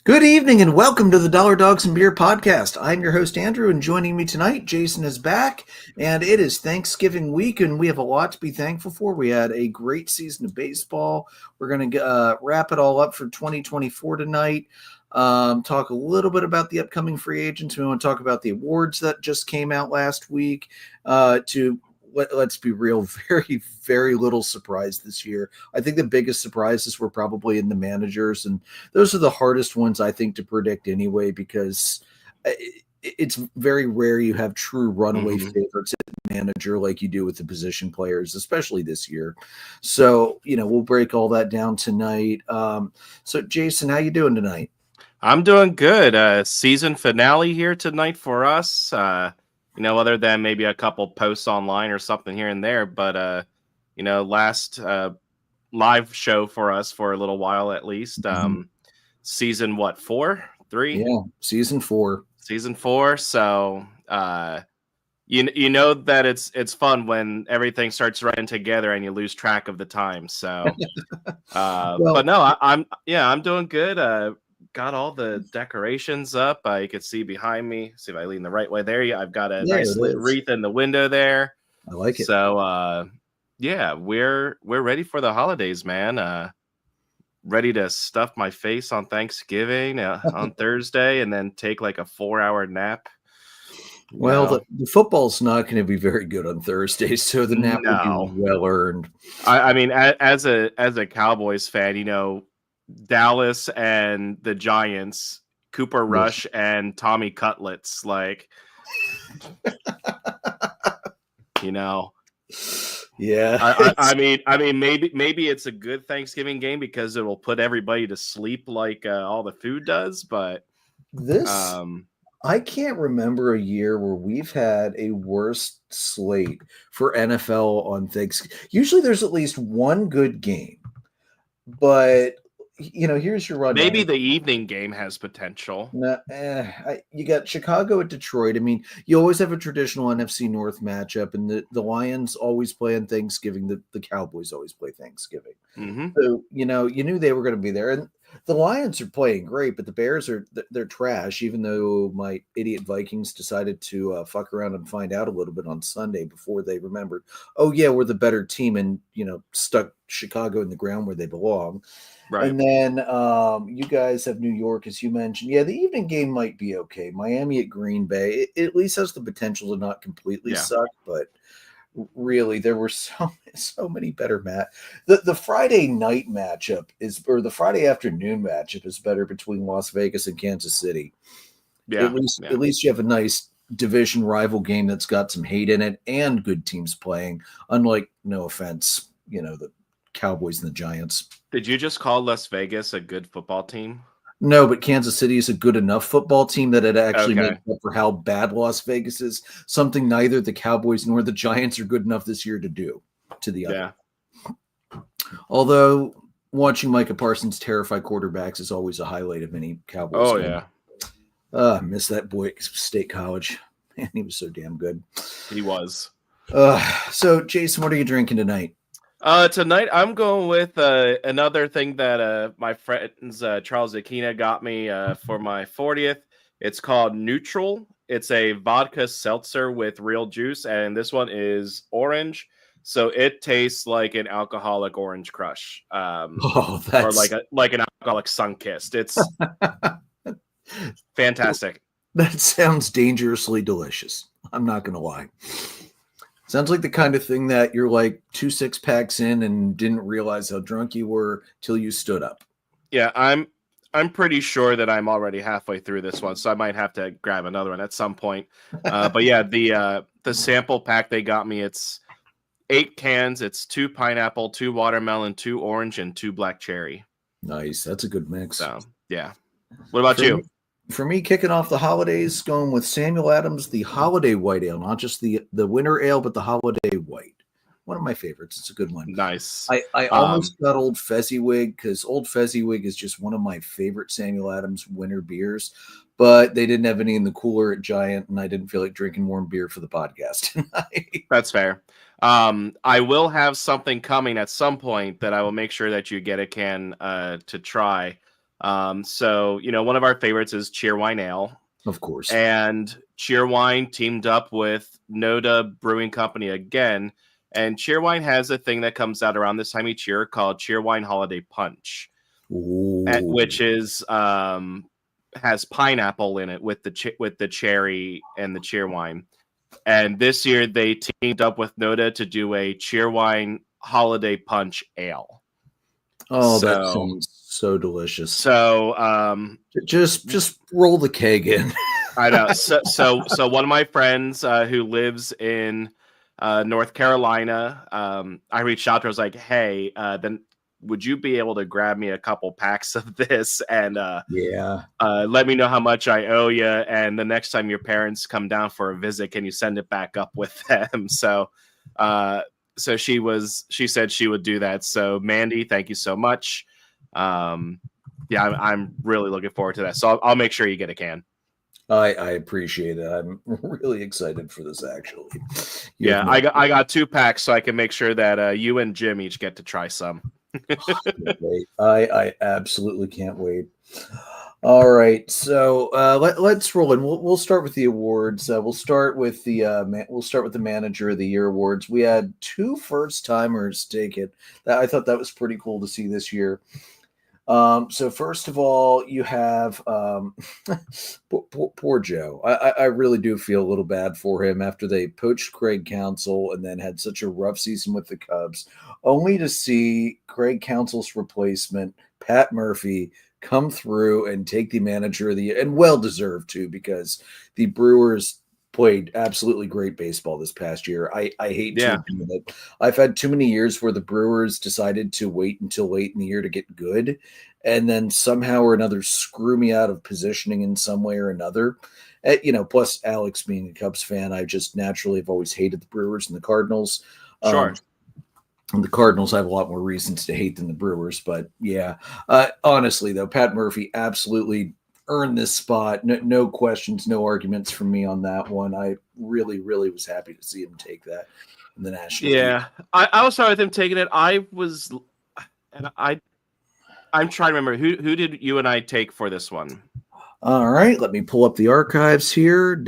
Good evening and welcome to the Dollar Dogs and Beer podcast. I'm your host, Andrew, and joining me tonight, Jason is back, and it is Thanksgiving week, and we have a lot to be thankful for. We had a great season of baseball. We're going to wrap it all up for 2024 tonight, talk a little bit about the upcoming free agents. We want to talk about the awards that just came out last week let's be real, very, very little surprise this year. I think the biggest surprises were probably in the managers, and those are the hardest ones, I think, to predict anyway, because it's very rare you have true runaway favorites at manager like you do with the position players, especially this year. So, we'll break all that down tonight. So, Jason, how you doing tonight? I'm doing good. Season finale here tonight for us. Other than maybe a couple posts online or something here and there, but last live show for us for a little while at least. Season 4, 3? Yeah, season 4. Season 4. So you know that it's fun when everything starts running together and you lose track of the time. So, but no, I'm doing good. Got all the decorations up. You can see behind me. See if I lean the right way there. I've got a nice wreath in the window there. I like it. So, we're ready for the holidays, man. Ready to stuff my face on Thanksgiving on Thursday and then take like a 4-hour nap. Well, the football's not going to be very good on Thursday, so the nap will be well earned. I mean, as a Cowboys fan, Dallas and the Giants, Cooper Rush and Tommy Cutlets, like, Yeah. I mean, maybe it's a good Thanksgiving game because it will put everybody to sleep like all the food does. But I can't remember a year where we've had a worse slate for NFL on Thanksgiving. Usually, there's at least one good game, but here's your rundown. Maybe the evening game has potential. You got Chicago at Detroit. I mean, you always have a traditional NFC North matchup, and the Lions always play on Thanksgiving. The Cowboys always play Thanksgiving. So, you knew they were going to be there. And the Lions are playing great, but the Bears they're trash, even though my idiot Vikings decided to fuck around and find out a little bit on Sunday before they remembered, oh, yeah, we're the better team, and, stuck Chicago in the ground where they belong. Right. And then you guys have New York, as you mentioned. Yeah, the evening game might be okay. Miami at Green Bay, it at least has the potential to not completely suck, but really there were so many better the Friday night matchup or the Friday afternoon matchup is better between Las Vegas and Kansas City. Yeah, at least you have a nice division rival game that's got some hate in it and good teams playing, unlike, no offense, the Cowboys and the Giants. Did you just call Las Vegas a good football team? No, but Kansas City is a good enough football team that it actually makes up for how bad Las Vegas is. Something neither the Cowboys nor the Giants are good enough this year to do to the other. Although watching Micah Parsons terrify quarterbacks is always a highlight of any Cowboys game. I miss that boy at State College. Man, he was so damn good. He was. So, Jason, what are you drinking tonight? Tonight I'm going with another thing that my friends Charles Aquina got me for my 40th. It's called Neutral. It's a vodka seltzer with real juice, and this one is orange, so it tastes like an alcoholic Orange Crush, or like an alcoholic Sunkist. It's fantastic. That sounds dangerously delicious. I'm not going to lie. Sounds like the kind of thing that you're like 2 6-packs in and didn't realize how drunk you were till you stood up. Yeah, I'm pretty sure that I'm already halfway through this one, so I might have to grab another one at some point. But yeah, the sample pack they got me, it's 8 cans. It's 2 pineapple, 2 watermelon, 2 orange, and 2 black cherry. Nice. That's a good mix. So, yeah. What about you? For me, kicking off the holidays, going with Samuel Adams, the Holiday White Ale, not just the Winter Ale, but the Holiday White. One of my favorites. It's a good one. Nice. I almost got Old Fezziwig because Old Fezziwig is just one of my favorite Samuel Adams winter beers, but they didn't have any in the cooler at Giant, and I didn't feel like drinking warm beer for the podcast tonight. That's fair. I will have something coming at some point that I will make sure that you get a can to try. So, one of our favorites is Cheerwine Ale. Of course. And Cheerwine teamed up with Noda Brewing Company again. And Cheerwine has a thing that comes out around this time each year called Cheerwine Holiday Punch, which is has pineapple in it with the cherry and the Cheerwine. And this year they teamed up with Noda to do a Cheerwine Holiday Punch Ale. Oh, that sounds so delicious. So just roll the keg in. I know. So one of my friends who lives in North Carolina, I reached out to her. I was like, hey, then would you be able to grab me a couple packs of this and let me know how much I owe you? And the next time your parents come down for a visit, can you send it back up with them? So she said she would do that. So Mandy, thank you so much. I'm really looking forward to that. So I'll make sure you get a can. I appreciate it. I'm really excited for this, actually. I got 2 packs, so I can make sure that you and Jim each get to try some. I absolutely can't wait. All right, so let's roll in. We'll start with the awards. We'll start with the Manager of the Year awards. We had 2 first-timers take it. I thought that was pretty cool to see this year. So first of all, you have poor Joe. I really do feel a little bad for him after they poached Craig Counsell and then had such a rough season with the Cubs, only to see Craig Counsell's replacement, Pat Murphy, come through and take the Manager of the Year, and well deserved too, because the Brewers played absolutely great baseball this past year. I hate to admit it. I've had too many years where the Brewers decided to wait until late in the year to get good, and then somehow or another screw me out of positioning in some way or another. Plus Alex being a Cubs fan, I just naturally have always hated the Brewers and the Cardinals. Sure. And the Cardinals have a lot more reasons to hate than the Brewers, but yeah. Honestly, though, Pat Murphy absolutely earned this spot. No questions, no arguments from me on that one. I really, really was happy to see him take that in the National League. I was sorry with him taking it. I'm trying to remember who did you and I take for this one. All right, let me pull up the archives here.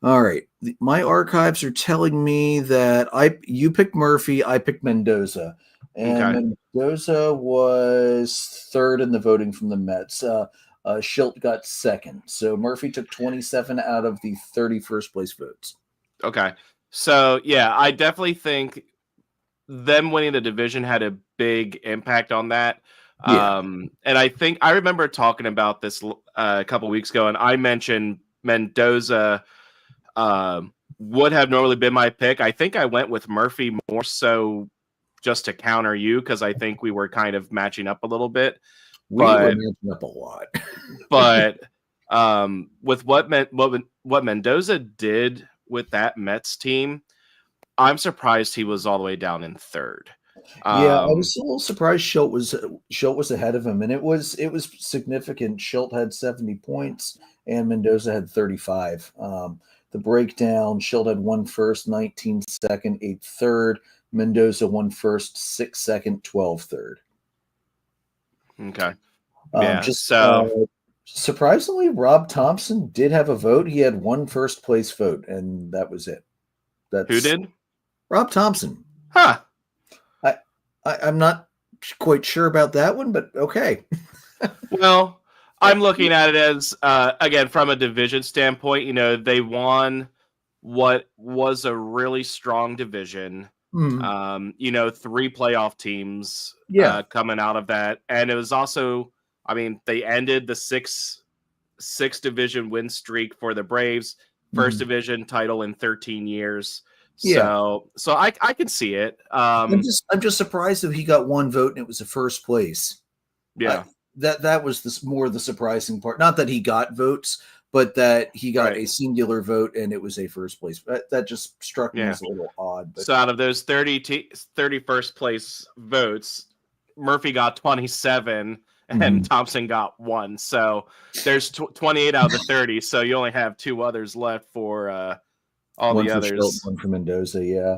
All right, my archives are telling me that you picked Murphy, I picked Mendoza. And Mendoza was 3rd in the voting from the Mets. Schilt got 2nd. So Murphy took 27 out of the 31st place votes. Okay. So, yeah, I definitely think them winning the division had a big impact on that. Yeah. And I think I remember talking about this a couple weeks ago, and I mentioned Mendoza would have normally been my pick. I think I went with Murphy more so just to counter you, because I think we were kind of matching up a little bit. We were matching up a lot. But with what Mendoza did with that Mets team, I'm surprised he was all the way down in 3rd. I was a little surprised Schilt was ahead of him, and it was significant. Schilt had 70 points, and Mendoza had 35. The breakdown: Schilt had 1 first, 19 second, 8 third. Mendoza 1 first, 6 second, 12 third. Okay. Surprisingly, Rob Thompson did have a vote. He had 1 first place vote, and that was it. Who did? Rob Thompson. Huh. I'm not quite sure about that one, but okay. Well, I'm looking at it as, again, from a division standpoint, they won what was a really strong division. 3 playoff teams coming out of that. And it was also, they ended the six division win streak for the Braves, first division title in 13 years. So I can see it. I'm just surprised that he got 1 vote and it was a first place. Yeah. That was more the surprising part. Not that he got votes, but that he got a singular vote and it was a first place. That just struck me as a little odd. But. So out of those 30 first place votes, Murphy got 27 and Thompson got 1. So there's 28 out of the 30. So you only have 2 others left for all one the for others. Schilt, 1 for Mendoza, yeah.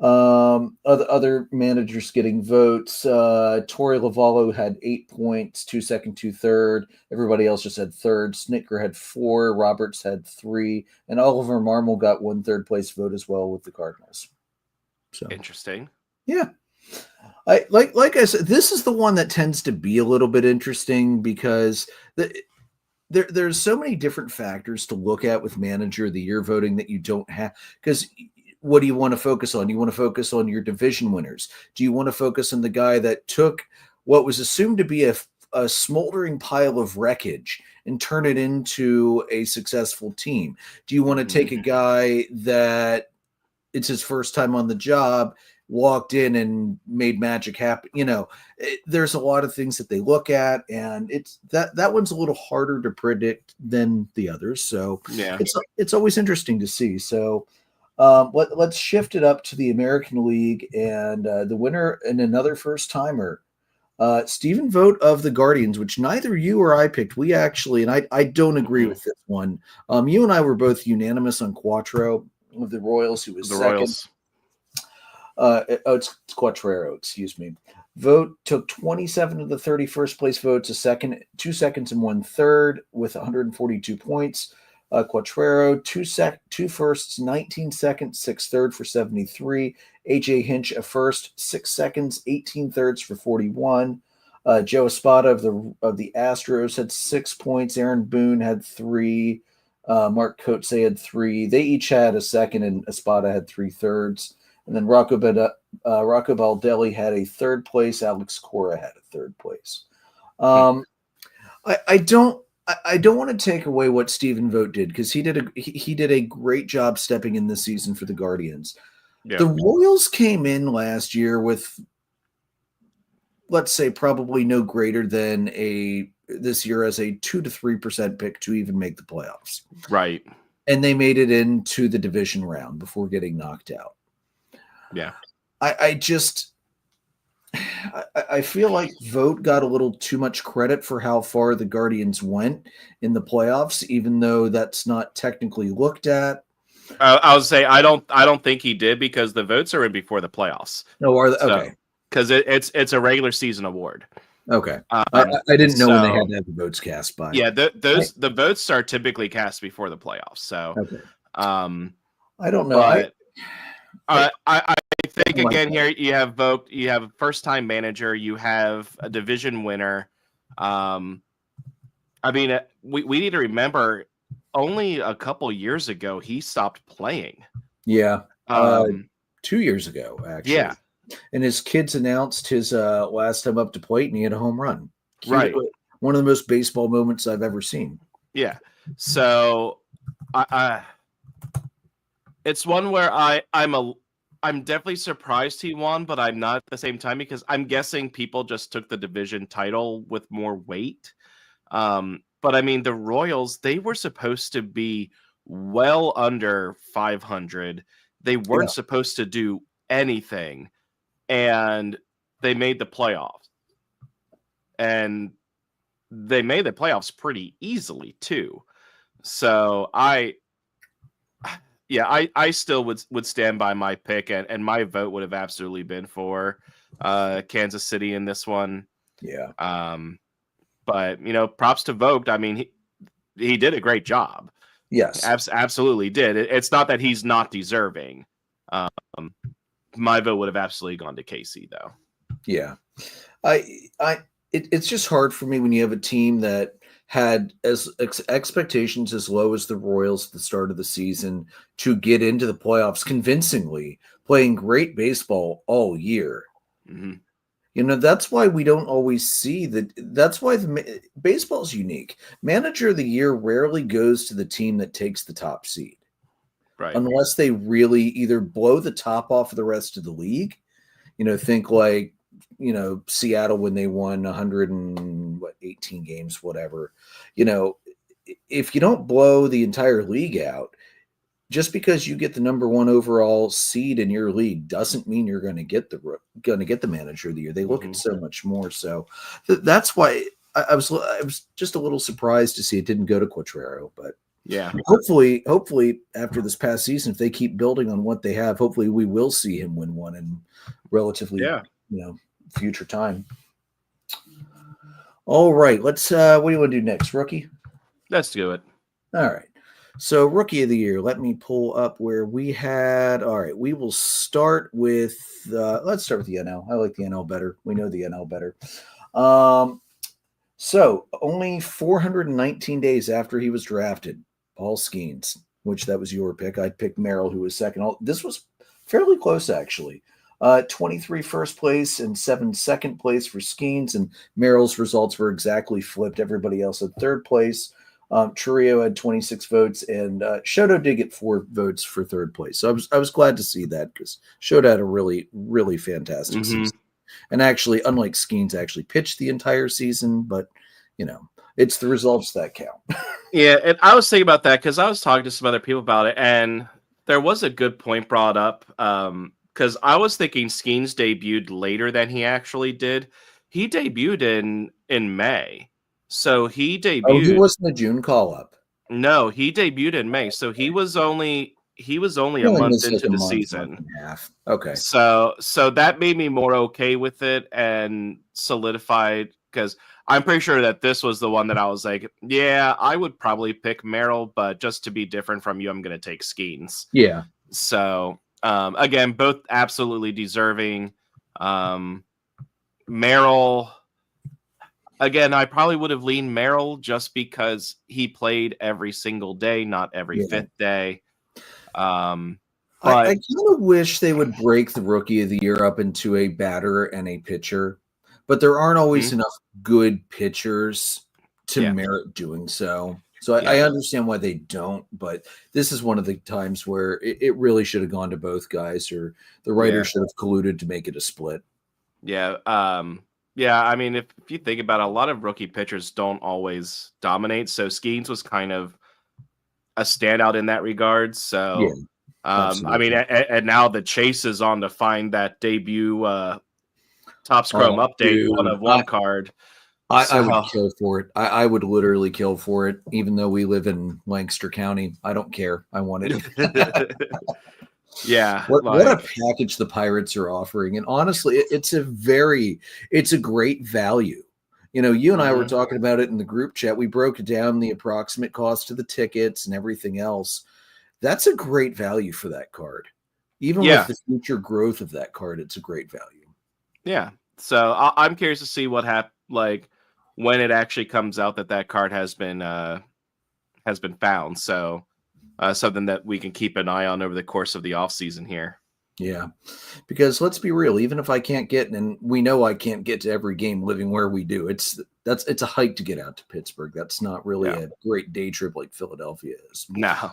Other managers getting votes. Torey Lavallo had 8 points, 2 second, 2 third. Everybody else just had third. Snitker had 4. Roberts had 3, and Oliver Marmol got 1 third place vote as well with the Cardinals. So interesting. Yeah. Like I said, this is the one that tends to be a little bit interesting because there's so many different factors to look at with manager of the year voting that you don't have. Because what do you want to focus on? You want to focus on your division winners. Do you want to focus on the guy that took what was assumed to be a smoldering pile of wreckage and turn it into a successful team? Do you want to take a guy that it's his first time on the job, walked in and made magic happen? There's a lot of things that they look at, and it's that one's a little harder to predict than the others. So yeah, it's always interesting to see. So let's shift it up to the American League, and the winner and another first timer, Stephen Vogt of the Guardians, which neither you or I picked. We actually, and I don't agree with this one. You and I were both unanimous on Quattro of the Royals, who was the second. Royals. It's Quattrero, excuse me. Vogt took 27 of the 31st place votes, 2 seconds and 1 third with 142 points. Quattrero, 2 firsts, 19 seconds, 6 third for 73. AJ Hinch, a first, 6 seconds, 18 thirds for 41. Joe Espada of the Astros had 6 points. Aaron Boone had 3. Mark Coates had 3. They each had a second, and Espada had 3 thirds. And then Rocco Baldelli had a third place. Alex Cora had a third place. I don't want to take away what Stephen Vogt did, because he did a great job stepping in this season for the Guardians. Yeah. The Royals came in last year with, let's say, probably no greater than this year as a 2 to 3% pick to even make the playoffs. Right. And they made it into the division round before getting knocked out. Yeah. I feel like Vogt got a little too much credit for how far the Guardians went in the playoffs, even though that's not technically looked at. I would say I don't think he did, because the votes are in before the playoffs. No, are they? Okay. Because it's a regular season award. Okay. I didn't know when they had to have the votes cast by. Yeah, the votes are typically cast before the playoffs. So okay. I don't know. I think again here you have Vogt, you have a first-time manager, you have a division winner. I mean, we need to remember, only a couple years ago he stopped playing. Yeah, 2 years ago actually. Yeah, and his kids announced his last time up to plate, and he had a home run. Right, one of the most baseball moments I've ever seen. Yeah, so it's one where I'm definitely surprised he won, but I'm not at the same time, because I'm guessing people just took the division title with more weight. But I mean, the Royals, they were supposed to be well under 500. They weren't supposed to do anything, and they made the playoffs. And they made the playoffs pretty easily too. So I still would stand by my pick, and my vote would have absolutely been for Kansas City in this one. Yeah. But props to Vogt. I mean, he did a great job. Yes, absolutely did. It's not that he's not deserving. My vote would have absolutely gone to KC though. Yeah, it's just hard for me when you have a team that had expectations as low as the Royals at the start of the season to get into the playoffs convincingly, playing great baseball all year. Mm-hmm. That's why we don't always see that. That's why baseball is unique. Manager of the year rarely goes to the team that takes the top seed. Right. Unless they really either blow the top off of the rest of the league. Think like, Seattle when they won 118 games, whatever. If you don't blow the entire league out, just because you get the number 1 overall seed in your league doesn't mean you're going to get the manager of the year. They look at so much more. So that's why I was just a little surprised to see it didn't go to Quattrero, but Yeah. Hopefully after this past season, if they keep building on what they have, hopefully we will see him win one in relatively, future time. All right, let's. What do you want to do next, rookie? Let's do it. All right. So rookie of the year. Let me pull up where we had. All right, we will start with. Let's start with the NL. I like the NL better. We know the NL better. So only 419 days after he was drafted, Paul Skeens, which that was your pick. I picked Merrill, who was second. This was fairly close, actually. 23 first place and 7 second place for Skeens, and Merrill's results were exactly flipped. Everybody else had third place. Churio had 26 votes, and Shoto did get 4 votes for third place. So I was glad to see that because Shoto had a really, really fantastic season. And actually, unlike Skeens, actually pitched the entire season, but it's the results that count. Yeah, and I was thinking about that because I was talking to some other people about it, and there was a good point brought up. Because I was thinking Skeens debuted later than he actually did. He debuted in May, so he debuted. Oh, he wasn't a June call up. No, he debuted in May, so he was only a month into the season. Okay. So that made me more okay with it and solidified, because I'm pretty sure that this was the one that I was like, yeah, I would probably pick Merrill, but just to be different from you, I'm going to take Skeens. Yeah. So again, both absolutely deserving. Merrill, again, I probably would have leaned Merrill just because he played every single day, not every fifth day. I kind of wish they would break the rookie of the year up into a batter and a pitcher, but there aren't always enough good pitchers to merit doing so. So I understand why they don't, but this is one of the times where it really should have gone to both guys, or the writers should have colluded to make it a split. Yeah. I mean, if you think about it, a lot of rookie pitchers don't always dominate. So Skeens was kind of a standout in that regard. So, I mean, and now the chase is on to find that debut Topps Chrome update 1-of-1 card. I would kill for it. I would literally kill for it, even though we live in Lancaster County. I don't care. I want it. Yeah. What a package the Pirates are offering. And honestly, it's a great value. You and I were talking about it in the group chat. We broke down the approximate cost of the tickets and everything else. That's a great value for that card. Even with the future growth of that card, it's a great value. Yeah. So I'm curious to see what happens, like when it actually comes out that card has been found. So something that we can keep an eye on over the course of the off season here. Yeah, because let's be real, even if I can't get, and we know I can't get to every game living where we do, it's a hike to get out to Pittsburgh. That's not really a great day trip like Philadelphia is. No.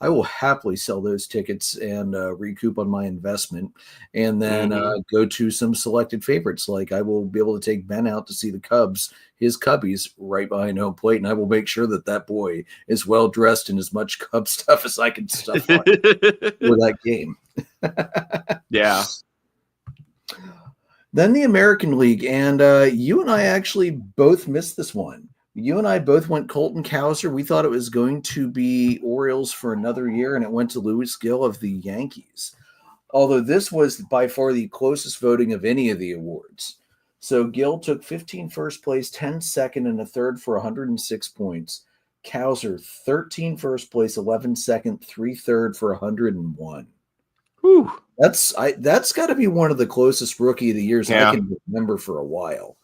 I will happily sell those tickets and recoup on my investment, and then go to some selected favorites. Like I will be able to take Ben out to see the Cubs, his Cubbies, right behind home plate, and I will make sure that boy is well dressed in as much Cub stuff as I can stuff on for that game. Yeah. Then the American League, and you and I actually both missed this one. You and I both went Colton Cowser. We thought it was going to be Orioles for another year, and it went to Louis Gill of the Yankees. Although this was by far the closest voting of any of the awards. So Gill took 15 first place, 10 second, and a third for 106 points. Cowser, 13 first place, 11 second, 3 third for 101. Whew. That's got to be one of the closest rookie of the years I can remember for a while.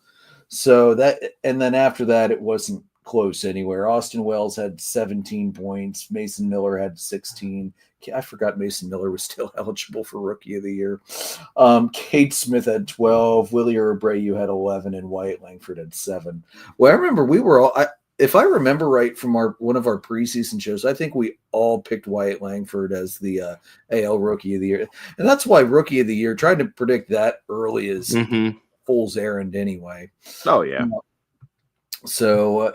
So and then after that, it wasn't close anywhere. Austin Wells had 17 points. Mason Miller had 16. I forgot Mason Miller was still eligible for Rookie of the Year. Cade Smith had 12. Willie Abreu had 11, and Wyatt Langford had 7. Well, I remember we were all. If I remember right from one of our preseason shows, I think we all picked Wyatt Langford as the AL Rookie of the Year, and that's why Rookie of the Year. Trying to predict that early is fool's errand anyway. Oh yeah. So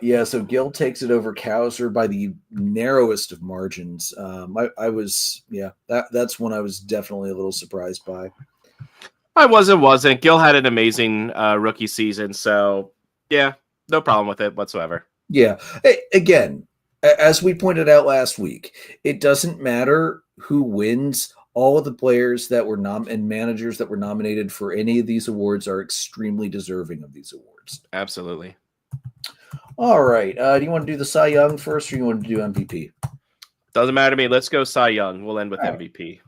Gill takes it over Cowser by the narrowest of margins. That's one I was definitely a little surprised by. I wasn't. Gill had an amazing rookie season, so yeah, no problem with it whatsoever. Yeah. Again, as we pointed out last week, it doesn't matter who wins. All of the players that were and managers that were nominated for any of these awards are extremely deserving of these awards. Absolutely. All right. Do you want to do the Cy Young first, or you want to do MVP? Doesn't matter to me. Let's go Cy Young. We'll end with MVP.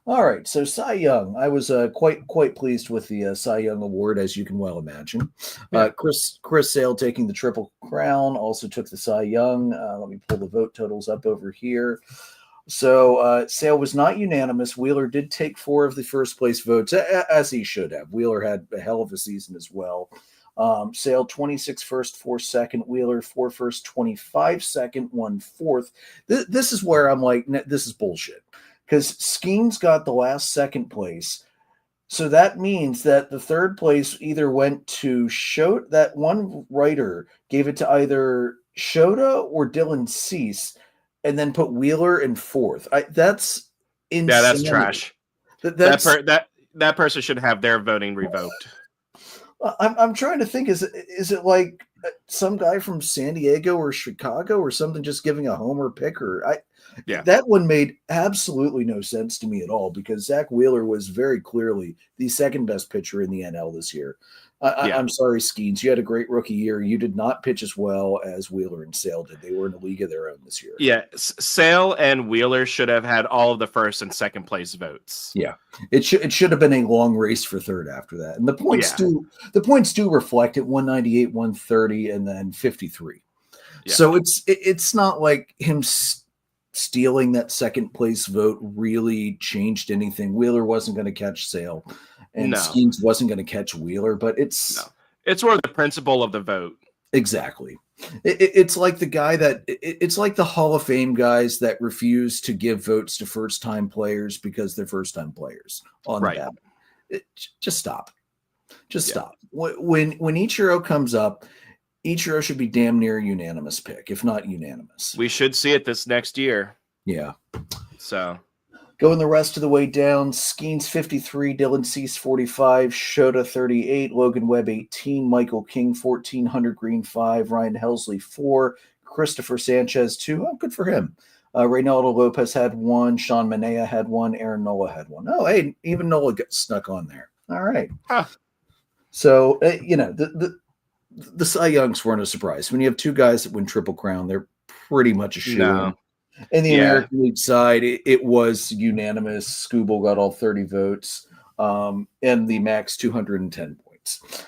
All right, so Cy Young, I was quite pleased with the Cy Young award, as you can well imagine. Yeah. Chris Sale taking the Triple Crown also took the Cy Young. Let me pull the vote totals up over here. So Sale was not unanimous. Wheeler did take 4 of the first place votes, as he should have. Wheeler had a hell of a season as well. Sale 26 first, 4 second. Wheeler 4 first, 25 second, 1 fourth. This is where I'm like, this is bullshit. Because Skeens got the last second place. So that means that the third place either went to that one writer gave it to either Shota or Dylan Cease and then put Wheeler in 4th. That's insane. Yeah, that's trash. That person should have their voting revoked. I'm trying to think, is it like some guy from San Diego or Chicago or something just giving a homer pick? That one made absolutely no sense to me at all, because Zach Wheeler was very clearly the second best pitcher in the NL this year. I'm sorry, Skeens. You had a great rookie year. You did not pitch as well as Wheeler and Sale did. They were in a league of their own this year. Yeah, Sale and Wheeler should have had all of the first and second place votes. Yeah, it should have been a long race for third after that. And the points do reflect it: 198, 130, and then 53. Yeah. So it's not like him stealing that second place vote really changed anything. Wheeler wasn't going to catch Sale. And Skeens wasn't going to catch Wheeler, but it's more the principle of the vote. Exactly. It's like the guy it's like the Hall of Fame guys that refuse to give votes to first-time players because they're first-time players on the ballot. Just stop. Stop. When Ichiro comes up, Ichiro should be damn near a unanimous pick, if not unanimous. We should see it this next year. Yeah. So going the rest of the way down, Skeens 53, Dylan Cease 45, Shota 38, Logan Webb 18, Michael King 14, Hunter Green 5, Ryan Helsley 4, Christopher Sanchez 2. Oh, good for him. Reynaldo Lopez had 1, Sean Manea had 1, Aaron Nola had 1. Oh, hey, even Nola got snuck on there. All right. Huh. So, the Cy Youngs weren't a surprise. When you have 2 guys that win Triple Crown, they're pretty much a shoe-in. In the American League side, it was unanimous. Scooble got all 30 votes, and the max 210 points.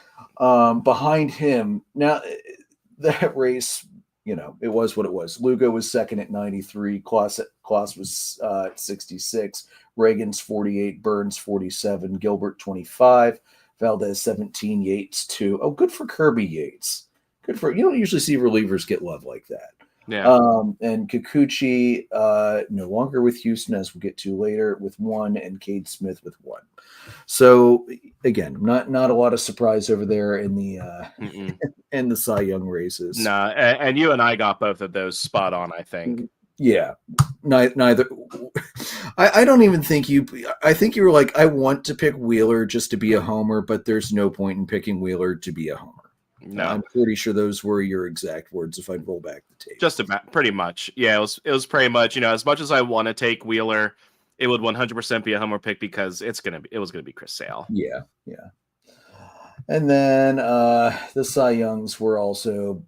Behind him, now that race, it was what it was. Lugo was second at 93. Klaus was 66. Reagan's 48. Burns 47. Gilbert 25. Valdez 17. Yates 2. Oh, good for Kirby Yates. Good for you. Don't usually see relievers get love like that. Yeah. And Kikuchi no longer with Houston, as we'll get to later, with 1, and Cade Smith with 1. So again, not a lot of surprise over there in the in the Cy Young races. Nah, and you and I got both of those spot on, I think. Yeah. Neither. I don't even think I think you were like, I want to pick Wheeler just to be a homer, but there's no point in picking Wheeler to be a homer. No, I'm pretty sure those were your exact words if I roll back the tape. Just about, pretty much. Yeah, it was pretty much, as much as I want to take Wheeler, it would 100% be a homer pick because it was going to be Chris Sale. Yeah. And then the Cy Youngs were also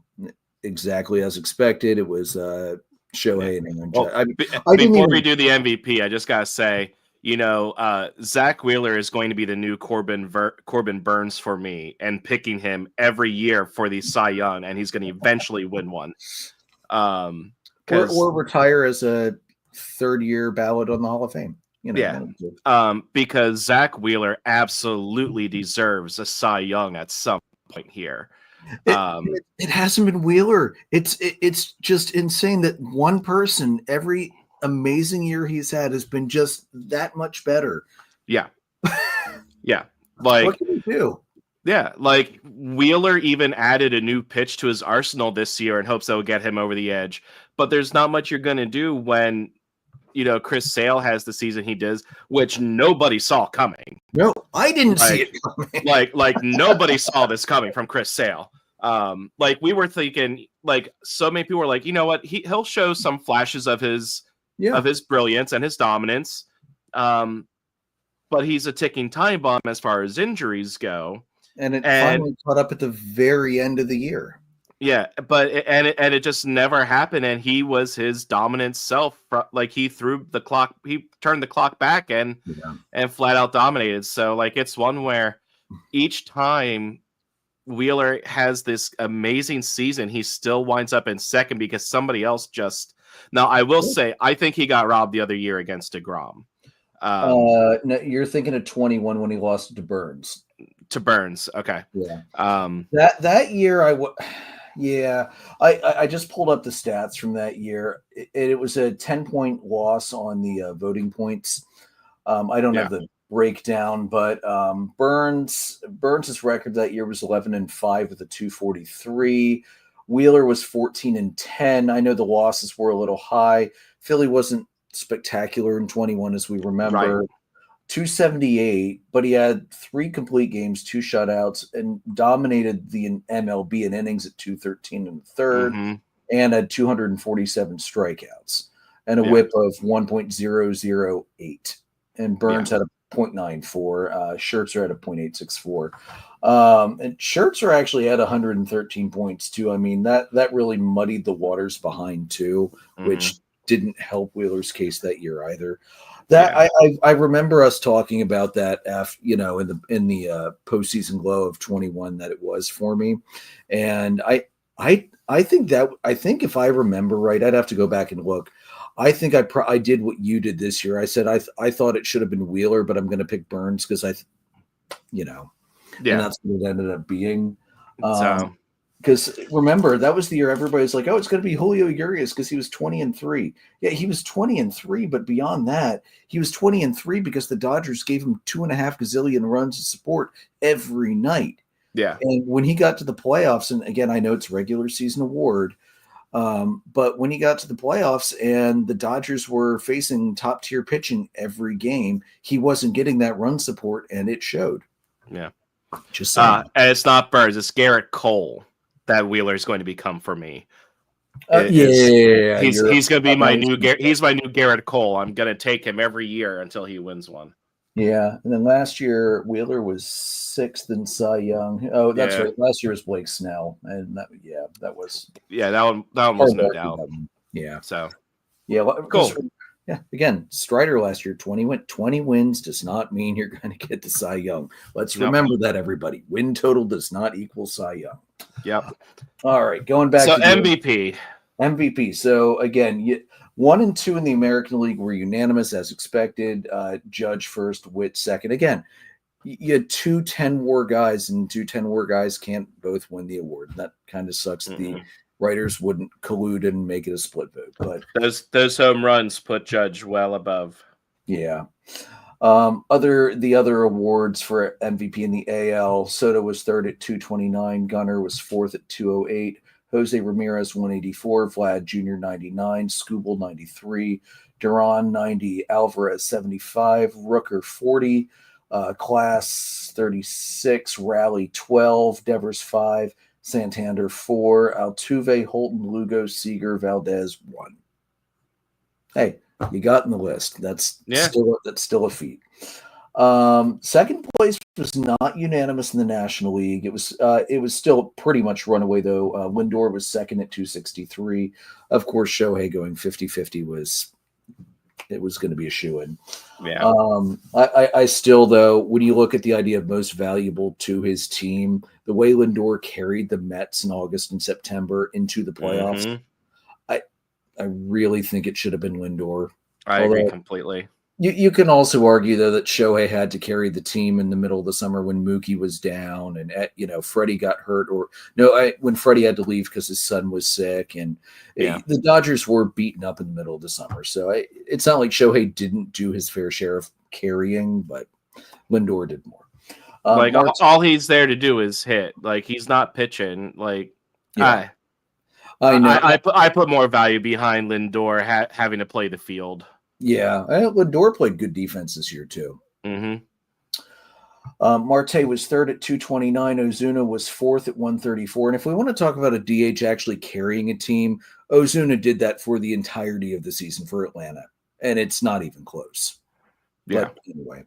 exactly as expected. It was Shohei and Aaron Judge. Before we do the MVP, I just got to say, Zach Wheeler is going to be the new Corbin Burns for me, and picking him every year for the Cy Young, and he's going to eventually win one. Or retire as a third-year ballot on the Hall of Fame. Because Zach Wheeler absolutely deserves a Cy Young at some point here. It hasn't been Wheeler. It's just insane that one person every amazing year he's had has been just that much better. Yeah. Like, what can he do? Yeah, like Wheeler even added a new pitch to his arsenal this year in hopes that would get him over the edge. But there's not much you're going to do when, Chris Sale has the season he does, which nobody saw coming. No, I didn't see it coming. like nobody saw this coming from Chris Sale. Like we were thinking, like so many people were like, you know what, he'll show some flashes of his brilliance and his dominance, but he's a ticking time bomb as far as injuries go. And it finally caught up at the very end of the year. Yeah, but it just never happened, and he was his dominant self. Like he turned the clock back and flat out dominated. So like it's one where each time Wheeler has this amazing season, he still winds up in second because somebody else just. Now I will say I think he got robbed the other year against DeGrom. No, you're thinking of 21 when he lost to Burns. Okay. Yeah. That year I just pulled up the stats from that year. It was a 10-point loss on the voting points. I don't have the breakdown, but Burns's record that year was 11-5 with a 243. Wheeler was 14-10. I know the losses were a little high. Philly wasn't spectacular in 21 as we remember. Right. 278, but he had 3 complete games, 2 shutouts, and dominated the MLB in innings at 213 in the third, and had 247 strikeouts and a whip of 1.008. And Burns had a 0.94. Scherzer had a 0.864. And Scherzer actually had 113 points too. I mean, that really muddied the waters behind too, which didn't help Wheeler's case that year either. I remember us talking about that after, in the postseason glow of 21 that it was for me. And I think if I remember right, I'd have to go back and look. I think I did what you did this year. I said I thought it should have been Wheeler, but I'm going to pick Burns because and that's what it ended up being. Because remember, that was the year everybody's like, oh, it's going to be Julio Urias because he was 20-3. Yeah, he was 20-3, but beyond that, he was 20-3 because the Dodgers gave him 2.5 gazillion runs of support every night. Yeah. And when he got to the playoffs, and again, I know it's regular season award, but when he got to the playoffs and the Dodgers were facing top tier pitching every game, he wasn't getting that run support, and it showed. Yeah. Just saying. And it's not Burns, it's Garrett Cole that Wheeler is going to become for me. He's going to be my new Garrett Cole. I'm going to take him every year until he wins one. Yeah, and then last year Wheeler was 6th in Cy Young. Oh, that's right. Last year was Blake Snell, and that was that one was no doubt. Yeah. So cool. Yeah. Again, Strider last year 20 wins does not mean you're going to get the Cy Young. Let's remember that, everybody. Win total does not equal Cy Young. Yep. All right, going back to MVP. So again, 1 and 2 in the American League were unanimous as expected. Judge first, Witt second. Again, you had 2 10-WAR guys, and 2 10-WAR guys can't both win the award. That kind of sucks. The writers wouldn't collude and make it a split vote. But those home runs put Judge well above. Yeah. The other awards for MVP in the AL, Soto was 3rd at 229, Gunnar was 4th at 208, Jose Ramirez 184, Vlad Jr. 99, Skubal 93, Duran 90, Alvarez 75, Rooker 40, Class 36, Rally 12, Devers 5, Santander 4, Altuve, Holton, Lugo, Seager, Valdez 1. Hey, you got in the list. That's still a feat. Second place was not unanimous in the National League. It was still pretty much runaway though. Lindor was 2nd at 263. Of course, Shohei going 50-50 was going to be a shoo-in. Yeah. I still though, when you look at the idea of most valuable to his team, the way Lindor carried the Mets in August and September into the playoffs. I really think it should have been Lindor. I agree completely. You can also argue, though, that Shohei had to carry the team in the middle of the summer when Mookie was down and, Freddie got hurt. When Freddie had to leave because his son was sick. And the Dodgers were beaten up in the middle of the summer. So it's not like Shohei didn't do his fair share of carrying, but Lindor did more. All he's there to do is hit. Like, he's not pitching. I know. I put more value behind Lindor having to play the field. Yeah, Lindor played good defense this year too. Mm-hmm. Marte was third at 229. Ozuna was fourth at 134. And if we want to talk about a DH actually carrying a team, Ozuna did that for the entirety of the season for Atlanta, and it's not even close. Yeah. But anyway,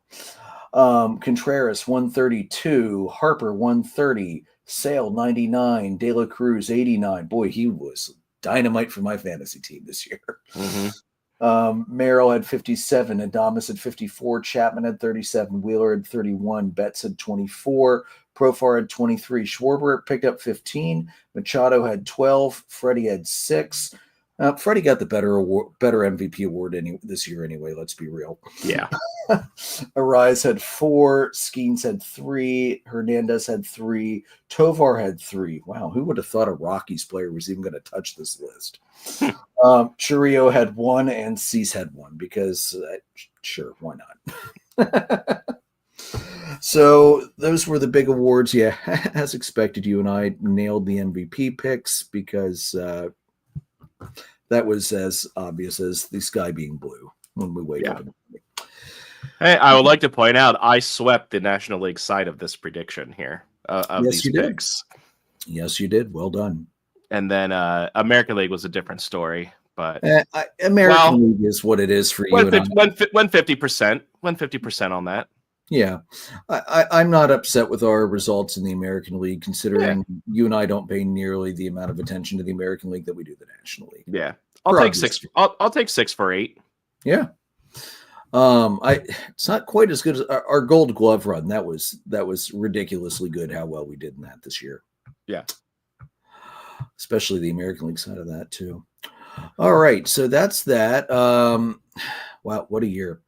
Contreras 132, Harper 130, Sale 99, De La Cruz 89. Boy, he was dynamite for my fantasy team this year. Merrill had 57, Adames had 54, Chapman had 37, Wheeler had 31, Betts had 24, Profar had 23, Schwarber picked up 15, Machado had 12, Freddie had 6. Freddie got the better MVP award this year anyway, let's be real. Yeah. Arise had 4, Skeens had 3, Hernandez had 3, Tovar had 3. Wow, who would have thought a Rockies player was even going to touch this list? Churio had 1 and Cease had 1 because sure, why not? So those were the big awards. Yeah, as expected, you and I nailed the MVP picks because that was as obvious as the sky being blue when we wake up. Hey, I would like to point out I swept the National League side of this prediction here of yes, these picks. Yes, you did. Well done. And then American League was a different story, but American League is what it is for you. Went 50%. Went 50% on that. Yeah, I'm not upset with our results in the American League, considering you and I don't pay nearly the amount of attention to the American League that we do the National League. Yeah, I'll take 6. I'll take 6 for 8. Yeah. It's not quite as good as our Gold Glove run. That was ridiculously good. How well we did in that this year. Yeah, especially the American League side of that too. All right, so that's that. Wow, what a year.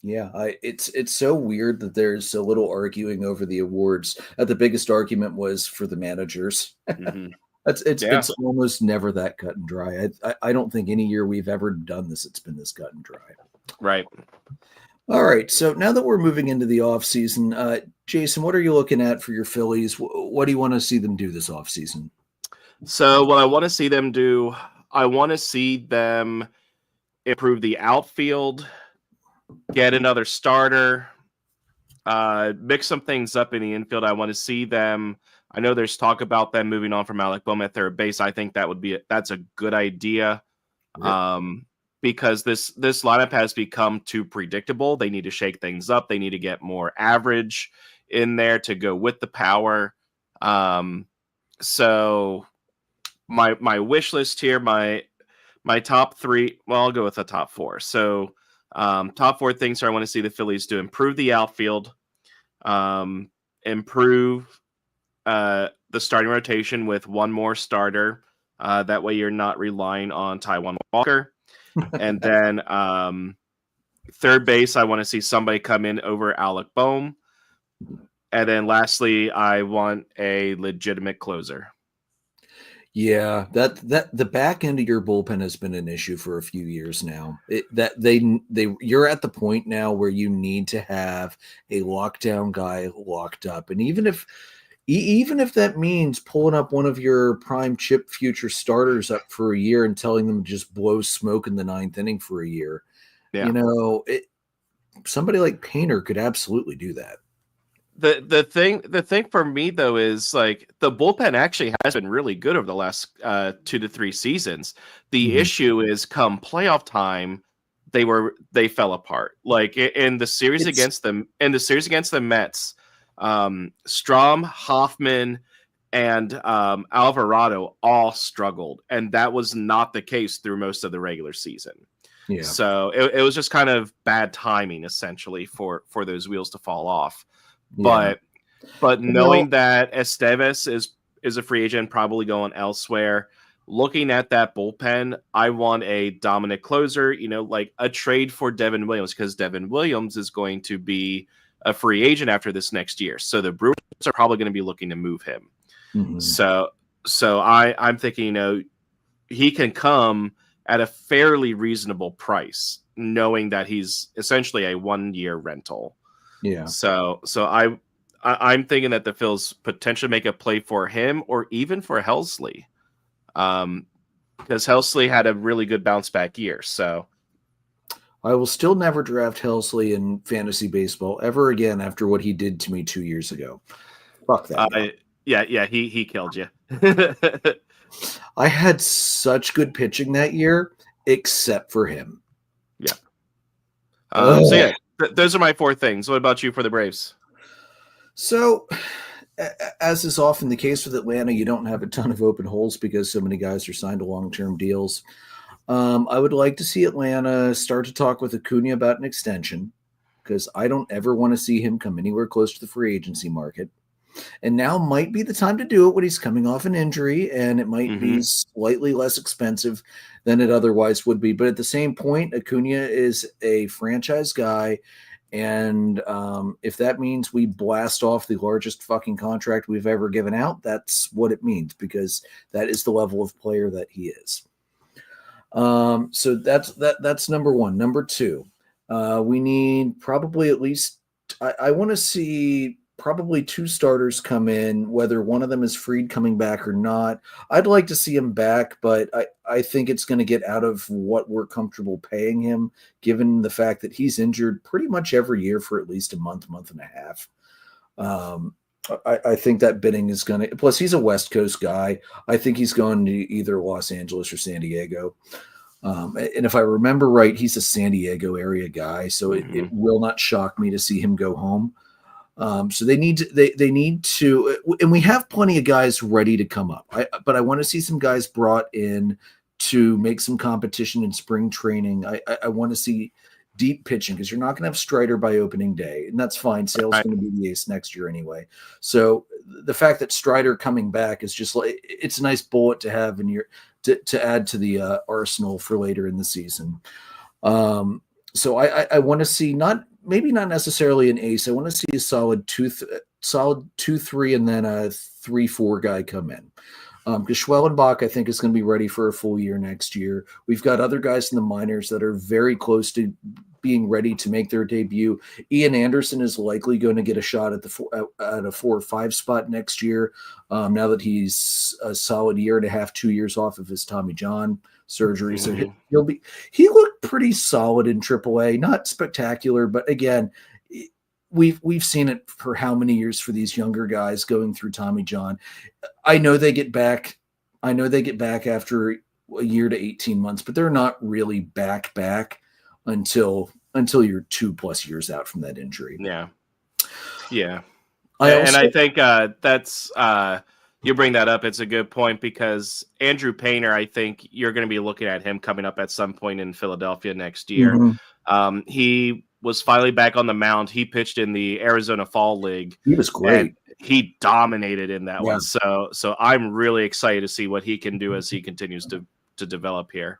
Yeah, it's so weird that there's so little arguing over the awards. The biggest argument was for the managers. Mm-hmm. It's almost never that cut and dry. I don't think any year we've ever done this, it's been this cut and dry. Right. All right, so now that we're moving into the off season, Jason, what are you looking at for your Phillies? What do you want to see them do this off season? So what I want to see them do, I want to see them improve the outfield, get another starter, mix some things up in the infield. I want to see them. I know there's talk about them moving on from Alec Bohm at third base. I think that's a good idea. Yep. Because this lineup has become too predictable. They need to shake things up. They need to get more average in there to go with the power. So my wish list here, my top 3, well, I'll go with the top 4. So top 4 things I want to see the Phillies do: improve the outfield, improve the starting rotation with one more starter. That way you're not relying on Taijuan Walker. And then third base, I want to see somebody come in over Alec Bohm. And then lastly, I want a legitimate closer. Yeah, that the back end of your bullpen has been an issue for a few years now. You're at the point now where you need to have a lockdown guy locked up, and even if that means pulling up one of your prime chip future starters up for a year and telling them to just blow smoke in the 9th inning for a year, somebody like Painter could absolutely do that. The thing for me though is like the bullpen actually has been really good over the last 2 to 3 seasons. The issue is come playoff time, they fell apart. Like in the series against the Mets, Strom, Hoffman, and Alvarado all struggled, and that was not the case through most of the regular season. Yeah. So it was just kind of bad timing essentially for those wheels to fall off. Yeah. But knowing that Estevez is a free agent, probably going elsewhere, looking at that bullpen, I want a dominant closer, like a trade for Devin Williams, because Devin Williams is going to be a free agent after this next year. So the Brewers are probably going to be looking to move him. Mm-hmm. So I'm thinking, he can come at a fairly reasonable price, knowing that he's essentially a 1-year rental. Yeah. So I'm thinking that the Phils potentially make a play for him or even for Helsley, because Helsley had a really good bounce back year. So I will still never draft Helsley in fantasy baseball ever again after what he did to me 2 years ago. Fuck that guy. Yeah, he killed you. I had such good pitching that year, except for him. Yeah. So yeah, those are my 4 things. What about you for the Braves? So, as is often the case with Atlanta, you don't have a ton of open holes because so many guys are signed to long-term deals. I would like to see Atlanta start to talk with Acuna about an extension because I don't ever want to see him come anywhere close to the free agency market. And now might be the time to do it when he's coming off an injury, and it might be slightly less expensive than it otherwise would be. But at the same point, Acuna is a franchise guy, and if that means we blast off the largest fucking contract we've ever given out, that's what it means, because that is the level of player that he is. So that's number one. Number two, we need probably at least I want to see probably 2 starters come in, whether one of them is Fried coming back or not. I'd like to see him back, but I think it's going to get out of what we're comfortable paying him, given the fact that he's injured pretty much every year for at least a month and a half. I think that bidding is going to, plus he's a West Coast guy. I think he's going to either Los Angeles or San Diego. And if I remember right, he's a San Diego area guy, so it will not shock me to see him go home. So they need to, and we have plenty of guys ready to come up. But I want to see some guys brought in to make some competition in spring training. I want to see deep pitching, because you're not going to have Strider by opening day, and that's fine. Sale's going to be the ace next year anyway. So the fact that Strider coming back is just like, it's a nice bullet to have in your to add to the arsenal for later in the season. So I want to see maybe not necessarily an ace. I want to see a solid 2-3 and then a 3-4 guy come in. Because Schwellenbach, I think, is going to be ready for a full year next year. We've got other guys in the minors that are very close to being ready to make their debut. Ian Anderson is likely going to get a shot at a 4 or 5 spot next year. Now that he's a solid year and a half, 2 years off of his Tommy John surgery, so he looked pretty solid in AAA. Not spectacular, but again, we've seen it for how many years for these younger guys going through Tommy John. I know they get back after a year to 18 months, but they're not really back until you're 2+ years out from that injury. Yeah. I think that's you bring that up. It's a good point, because Andrew Painter, I think you're going to be looking at him coming up at some point in Philadelphia next year. He was finally back on the mound. He pitched in the Arizona Fall League. He was great. He dominated in that one. So I'm really excited to see what he can do as he continues to develop here.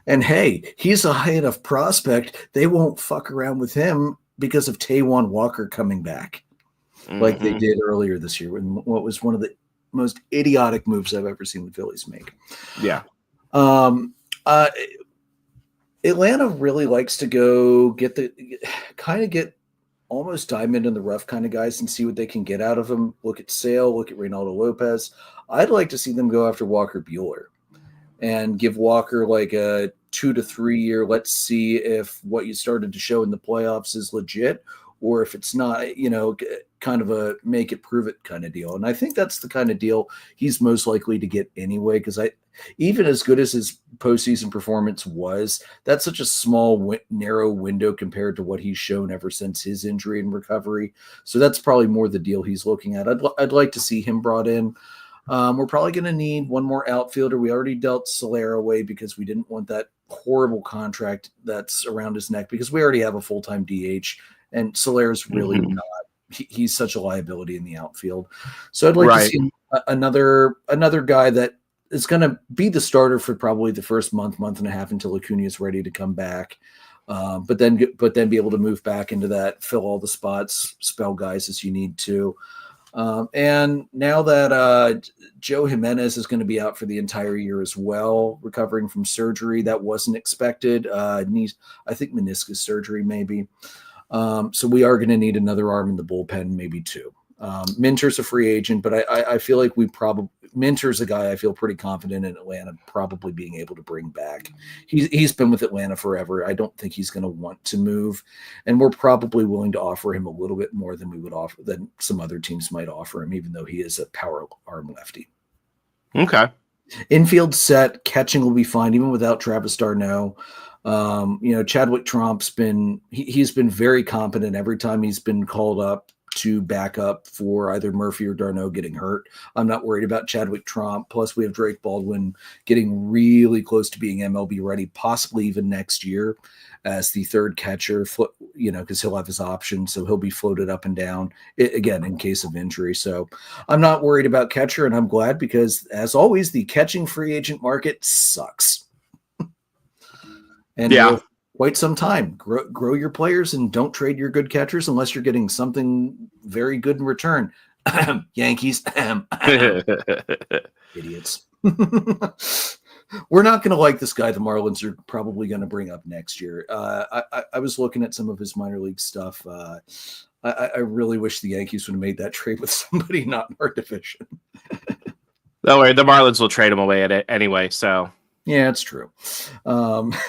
And hey, he's a high enough prospect. They won't fuck around with him because of Taijuan Walker coming back, like they did earlier this year, when what was one of the most idiotic moves I've ever seen the Phillies make. Yeah. Atlanta really likes to go get almost diamond in the rough kind of guys and see what they can get out of them. Look at Sale, look at Reynaldo Lopez. I'd like to see them go after Walker Buehler and give Walker like a 2 to 3 year. Let's see if what you started to show in the playoffs is legit, or if it's not, kind of a make it, prove it kind of deal. And I think that's the kind of deal he's most likely to get anyway, because even as good as his postseason performance was, that's such a small, narrow window compared to what he's shown ever since his injury and recovery. So that's probably more the deal he's looking at. I'd like to see him brought in. We're probably going to need one more outfielder. We already dealt Solera away because we didn't want that horrible contract that's around his neck, because we already have a full-time DH, and Solera's really not. He's such a liability in the outfield. So I'd like to see another guy that is going to be the starter for probably the first month and a half until Acuna is ready to come back. But then be able to move back into that, fill all the spots, spell guys as you need to. And now that Joe Jimenez is going to be out for the entire year as well, recovering from surgery that wasn't expected, I think meniscus surgery maybe. So we are going to need another arm in the bullpen, maybe 2. Minter's a free agent, but I feel like Minter's a guy I feel pretty confident in Atlanta probably being able to bring back. He's been with Atlanta forever. I don't think he's going to want to move, and we're probably willing to offer him a little bit more than we would offer than some other teams might offer him, even though he is a power arm lefty. Okay. Infield set, catching will be fine even without Travis d'Arnaud. Chadwick Tromp's he's been very competent every time he's been called up to back up for either Murphy or d'Arnaud getting hurt. I'm not worried about Chadwick Tromp. Plus, we have Drake Baldwin getting really close to being MLB ready, possibly even next year as the third catcher, because he'll have his option, so he'll be floated up and down, again, in case of injury. So I'm not worried about catcher, and I'm glad because, as always, the catching free agent market sucks. And yeah, quite some time. Grow your players and don't trade your good catchers unless you're getting something very good in return. Yankees. Idiots. We're not going to like this guy the Marlins are probably going to bring up next year. I was looking at some of his minor league stuff. I really wish the Yankees would have made that trade with somebody not in our division. Don't worry, the Marlins will trade him away at it anyway, so... Yeah, it's true.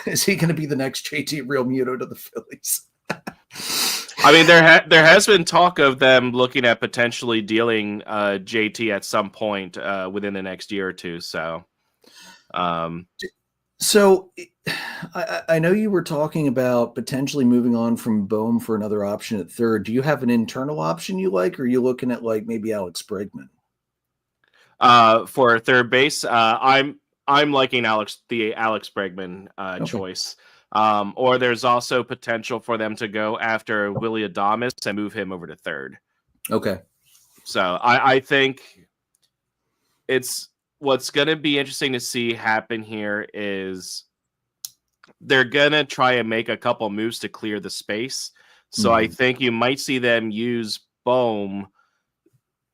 Is he going to be the next JT Realmuto to the Phillies? I mean, there has been talk of them looking at potentially dealing JT at some point within the next year or two. So, I know you were talking about potentially moving on from Bohm for another option at third. Do you have an internal option you like, or are you looking at like maybe Alex Bregman? For third base, I'm liking the Alex Bregman choice. Or there's also potential for them to go after Willy Adames and move him over to third. Okay. So I think what's going to be interesting to see happen here is they're going to try and make a couple moves to clear the space. So I think you might see them use Bohm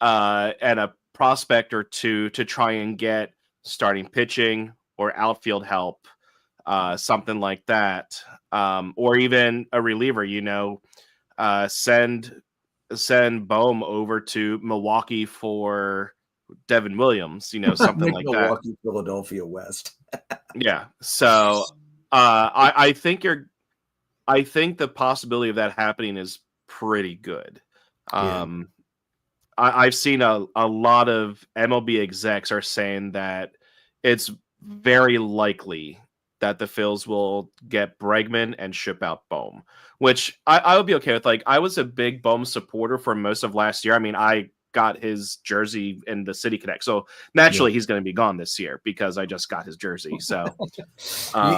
and a prospect or two to try and get starting pitching or outfield help, something like that, or even a reliever. Send Bohm over to Milwaukee for Devin Williams. Something like Milwaukee, that. Philadelphia West. Yeah. So I think the possibility of that happening is pretty good. I've seen a lot of MLB execs are saying that it's very likely that the Phils will get Bregman and ship out Bohm, which I would be okay with. Like, I was a big Bohm supporter for most of last year. I mean, I got his jersey in the City Connect, so naturally he's going to be gone this year because I just got his jersey. So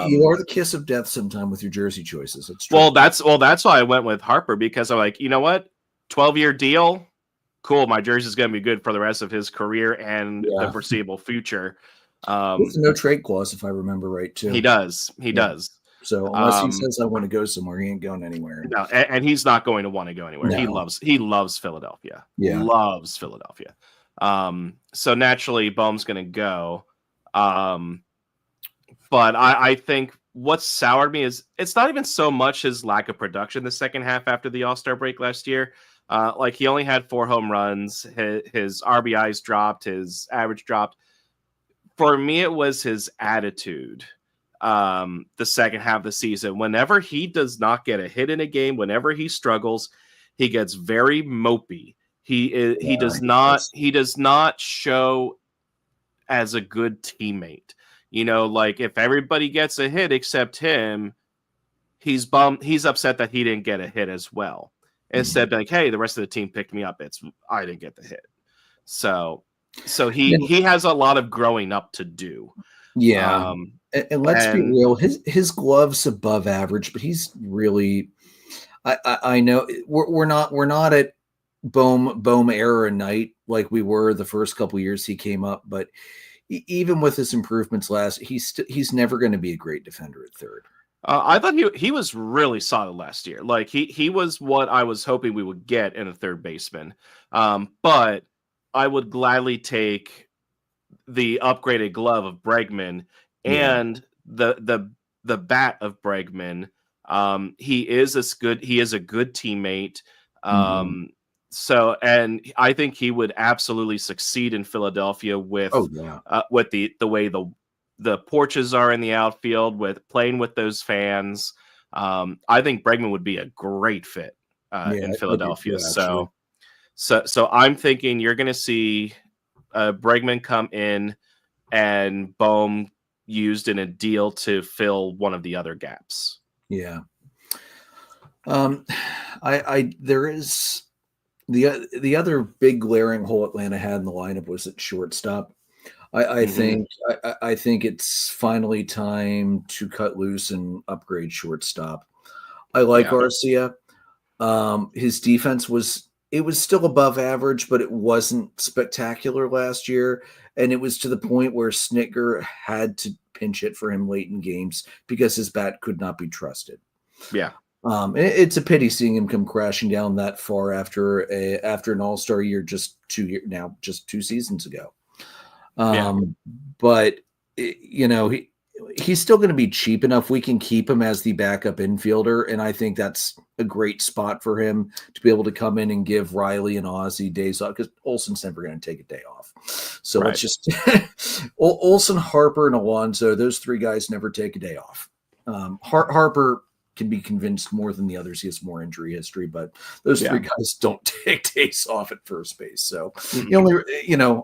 you are the kiss of death sometime with your jersey choices. It's true. Well, that's why I went with Harper, because I'm like, you know what, 12-year deal. Cool, my jersey is going to be good for the rest of his career and the foreseeable future. With no trade clause, if I remember right, too. He does. So unless he says I want to go somewhere, he ain't going anywhere. No, and he's not going to want to go anywhere. No. He loves Philadelphia. Yeah. Loves Philadelphia. So naturally, Bohm's going to go. But I think what soured me is it's not even so much his lack of production the second half after the All-Star break last year. Like, he only had 4 home runs. His RBIs dropped. His average dropped. For me, it was his attitude. The second half of the season, whenever he does not get a hit in a game, whenever he struggles, he gets very mopey. He does not show as a good teammate. Like, if everybody gets a hit except him, he's bummed. He's upset that he didn't get a hit as well. Instead, like, hey, the rest of the team picked me up. I didn't get the hit. So he has a lot of growing up to do. Yeah. And let's be real, his glove's above average, but he's really, I know we're not at Bohm era night like we were the first couple years he came up, but even with his improvements he's never going to be a great defender at third. I thought he was really solid last year. Like, he was what I was hoping we would get in a third baseman. But I would gladly take the upgraded glove of Bregman and the bat of Bregman. He is a good teammate. So, and I think he would absolutely succeed in Philadelphia with the way the porches are in the outfield, with playing with those fans. I think Bregman would be a great fit in Philadelphia. So I'm thinking you're going to see Bregman come in and Bohm used in a deal to fill one of the other gaps. Yeah. There is the other big glaring hole Atlanta had in the lineup was at shortstop. I think it's finally time to cut loose and upgrade shortstop. I like Garcia. His defense was still above average, but it wasn't spectacular last year. And it was to the point where Snitker had to pinch hit for him late in games because his bat could not be trusted. Yeah. It's a pity seeing him come crashing down that far after an All-Star year just 2 seasons ago. But he's still going to be cheap enough. We can keep him as the backup infielder, and I think that's a great spot for him to be able to come in and give Riley and Ozzie days off, because Olson's never going to take a day off. So let's just Olson, Harper, and Alonso. Those three guys never take a day off. Harper can be convinced more than the others. He has more injury history, but those three guys don't take days off at first base. So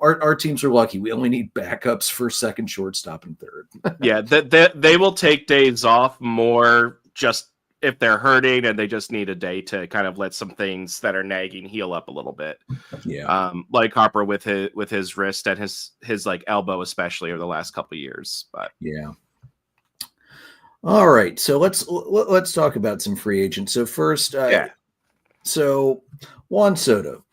our teams are lucky. We only need backups for second, shortstop, and third. They will take days off more just if they're hurting and they just need a day to kind of let some things that are nagging heal up a little bit. Yeah. Like Harper with his wrist and his like elbow, especially over the last couple of years. But yeah. All right, so let's talk about some free agents. So first, so Juan Soto.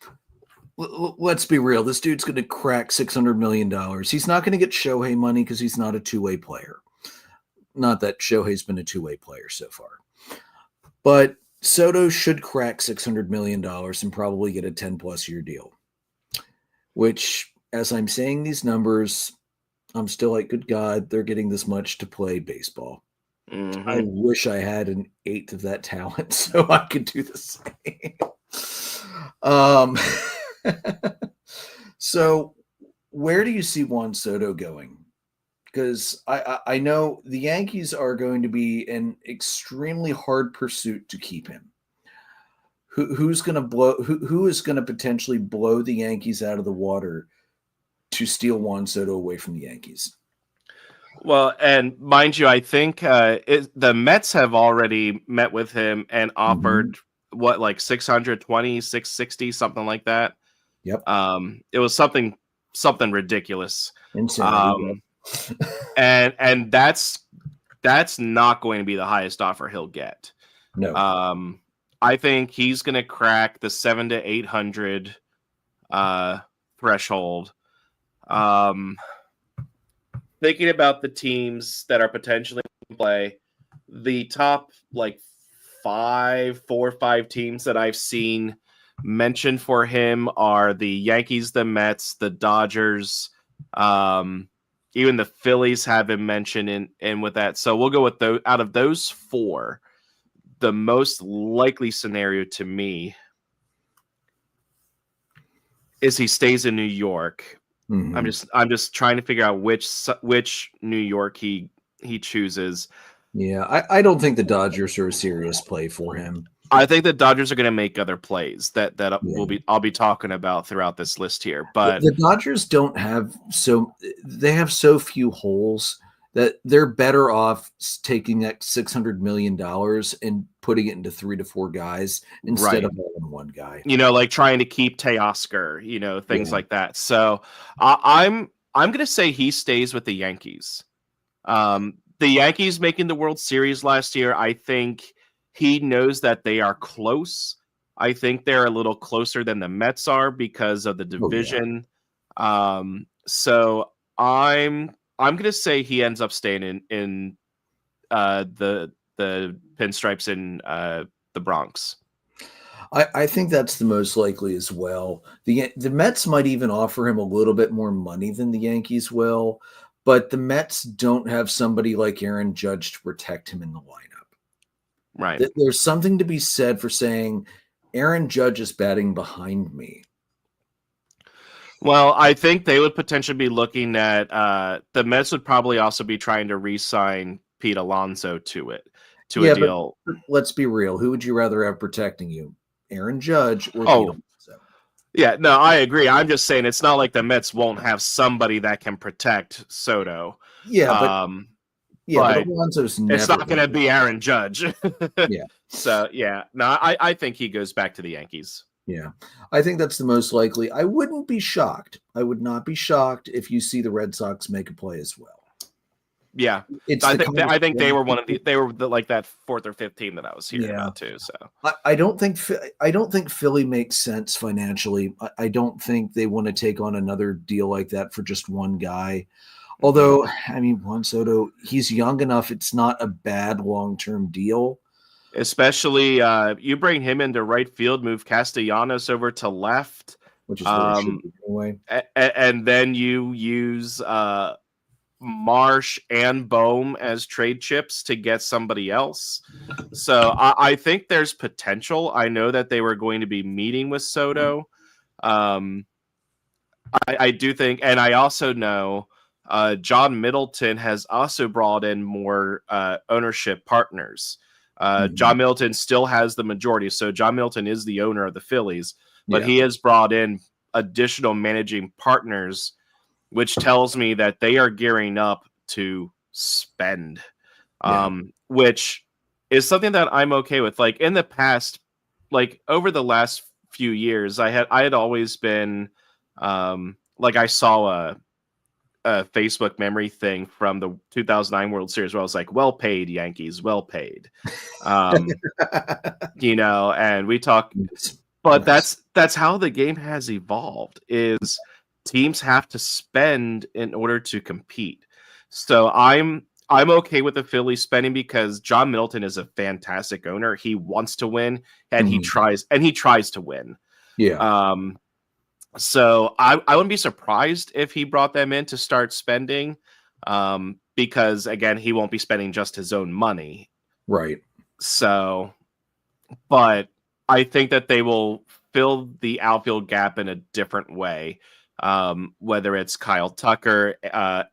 Let's be real. This dude's going to crack $600 million. He's not going to get Shohei money because he's not a two-way player. Not that Shohei's been a two-way player so far. But Soto should crack $600 million and probably get a 10-plus year deal. Which, as I'm saying these numbers, I'm still like, good God, they're getting this much to play baseball. Mm-hmm. I wish I had an eighth of that talent so I could do the same. So where do you see Juan Soto going? Because I know the Yankees are going to be an extremely hard pursuit to keep him. Who is going to potentially blow the Yankees out of the water to steal Juan Soto away from the Yankees? Well, and mind you, I think the Mets have already met with him and offered like 620, 660, something like that. Yep. It was something ridiculous. Insanity, and that's not going to be the highest offer he'll get. No. I think he's going to crack the 700 to 800 threshold. Thinking about the teams that are potentially in play, the top like 4 or 5 teams that I've seen mentioned for him are the Yankees, the Mets, the Dodgers, even the Phillies have him mentioned in with that. So we'll go with those. Out of those 4, the most likely scenario to me is he stays in New York. Mm-hmm. I'm just trying to figure out which New York he chooses. Yeah, I don't think the Dodgers are a serious play for him. I think the Dodgers are going to make other plays that I'll be talking about throughout this list here. But the Dodgers they have so few holes that they're better off taking that $600 million and putting it into 3 to 4 guys instead of all in one guy. Like trying to keep Teoscar, things like that. So I'm going to say he stays with the Yankees. The Yankees making the World Series last year, I think he knows that they are close. I think they're a little closer than the Mets are because of the division. So I'm going to say he ends up staying in the pinstripes in the Bronx. I think that's the most likely as well. The Mets might even offer him a little bit more money than the Yankees will, but the Mets don't have somebody like Aaron Judge to protect him in the lineup. Right. There's something to be said for saying, Aaron Judge is batting behind me. Well, I think they would potentially be looking at the Mets would probably also be trying to re-sign Pete Alonso to a deal. But let's be real. Who would you rather have protecting you, Aaron Judge or Pete Alonso? Yeah, no, I agree. I'm just saying it's not like the Mets won't have somebody that can protect Soto. Yeah, but Alonso's never. It's not going to be Aaron Judge. Yeah. So yeah, no, I think he goes back to the Yankees. Yeah, I think that's the most likely. I wouldn't be shocked. I would not be shocked if you see the Red Sox make a play as well. Yeah, I think they were like that fourth or fifth team that I was hearing about too. So I don't think Philly makes sense financially. I don't think they want to take on another deal like that for just one guy. Although, I mean, Juan Soto, he's young enough. It's not a bad long-term deal. Especially you bring him into right field, move Castellanos over to left, which is where it should be anyway. And then you use Marsh and Bohm as trade chips to get somebody else. So I think there's potential. I know that they were going to be meeting with Soto. I do think, and I also know John Middleton has also brought in more ownership partners. John Middleton still has the majority. So John Middleton is the owner of the Phillies, but he has brought in additional managing partners, which tells me that they are gearing up to spend, which is something that I'm okay with. Like in the past, like over the last few years, I had always been like I saw a Facebook memory thing from the 2009 World Series where I was like, well paid Yankees, well paid. And we talk, but that's how the game has evolved is teams have to spend in order to compete. So I'm okay with the Phillies spending because John Middleton is a fantastic owner. He wants to win and he tries to win. Yeah. So I wouldn't be surprised if he brought them in to start spending because, again, he won't be spending just his own money. Right. So, but I think that they will fill the outfield gap in a different way, whether it's Kyle Tucker,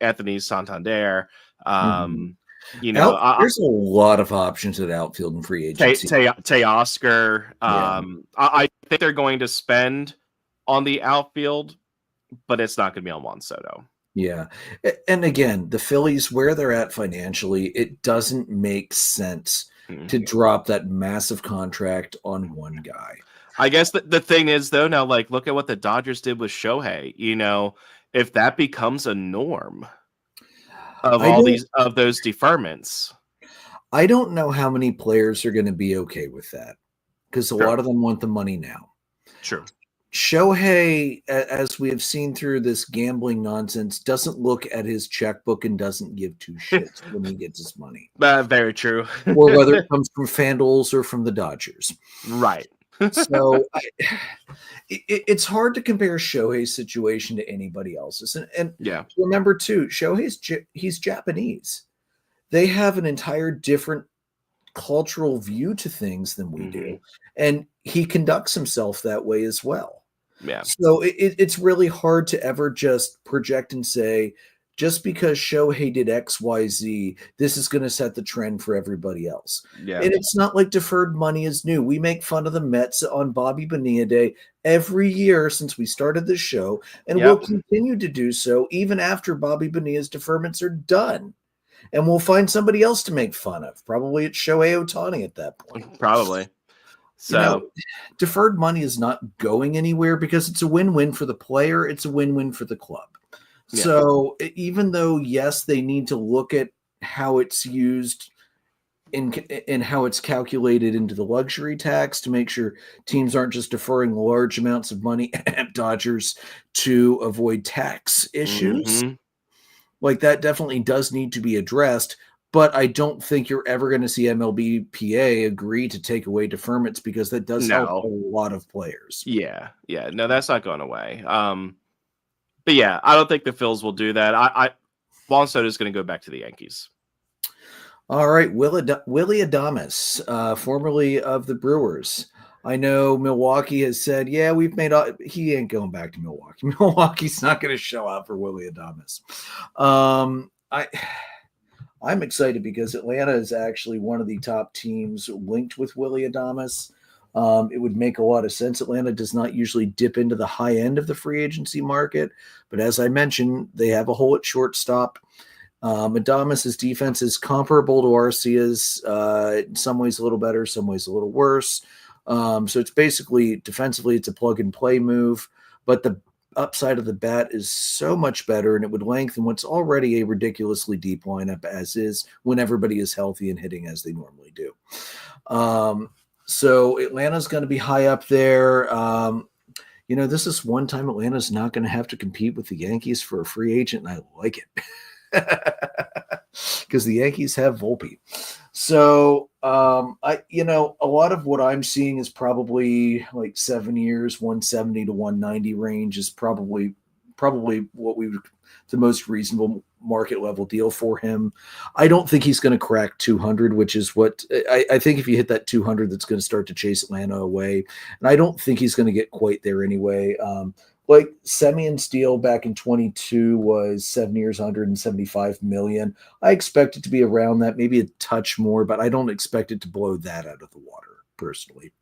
Anthony Santander. There's a lot of options at outfield and free agency. Teoscar. I think they're going to spend on the outfield, but it's not going to be on Juan Soto. Yeah. And again, the Phillies, where they're at financially, it doesn't make sense to drop that massive contract on one guy. I guess the thing is, though, now, like, look at what the Dodgers did with Shohei. If that becomes a norm of those deferments. I don't know how many players are going to be okay with that because a lot of them want the money now. Sure. Shohei, as we have seen through this gambling nonsense, doesn't look at his checkbook and doesn't give two shits when he gets his money. Very true. Or whether it comes from FanDuel's or from the Dodgers. Right. So it's hard to compare Shohei's situation to anybody else's. And remember, too, he's Japanese. They have an entire different cultural view to things than we do. And he conducts himself that way as well. Yeah. So it's really hard to ever just project and say, just because Shohei did X, Y, Z, this is going to set the trend for everybody else. Yeah. And it's not like deferred money is new. We make fun of the Mets on Bobby Bonilla Day every year since we started the show, and we'll continue to do so even after Bobby Bonilla's deferments are done. And we'll find somebody else to make fun of. Probably it's Shohei Ohtani at that point. Probably. So deferred money is not going anywhere because it's a win-win for the player. It's a win-win for the club. Yeah. So even though, yes, they need to look at how it's used and how it's calculated into the luxury tax to make sure teams aren't just deferring large amounts of money at Dodgers to avoid tax issues. Like that definitely does need to be addressed. But I don't think you're ever going to see MLBPA agree to take away deferments because that does help a lot of players. Yeah. No, that's not going away. But yeah, I don't think the Phils will do that. Juan Soto is going to go back to the Yankees. All right, Willie Adames, formerly of the Brewers. I know Milwaukee has said, yeah, we've made he ain't going back to Milwaukee. Milwaukee's not going to show out for Willie Adames. I'm excited because Atlanta is actually one of the top teams linked with Willie Adames. It would make a lot of sense. Atlanta does not usually dip into the high end of the free agency market, but as I mentioned, they have a hole at shortstop. Adames' defense is comparable to Arcia's, in some ways a little better, some ways a little worse. So it's basically defensively, it's a plug and play move, but the upside of the bat is so much better, and it would lengthen what's already a ridiculously deep lineup as is when everybody is healthy and hitting as they normally do. So Atlanta's going to be high up there. This is one time Atlanta's not going to have to compete with the Yankees for a free agent, and I like it because the Yankees have Volpe. So a lot of what I'm seeing is probably like 7 years, 170 to 190 range is probably what we would the most reasonable market level deal for him. I don't think he's going to crack 200, which is what I think if you hit that 200, that's going to start to chase Atlanta away. And I don't think he's going to get quite there anyway. Like Semion's deal back in 22 was 7 years, 175 million. I expect it to be around that, maybe a touch more, but I don't expect it to blow that out of the water personally.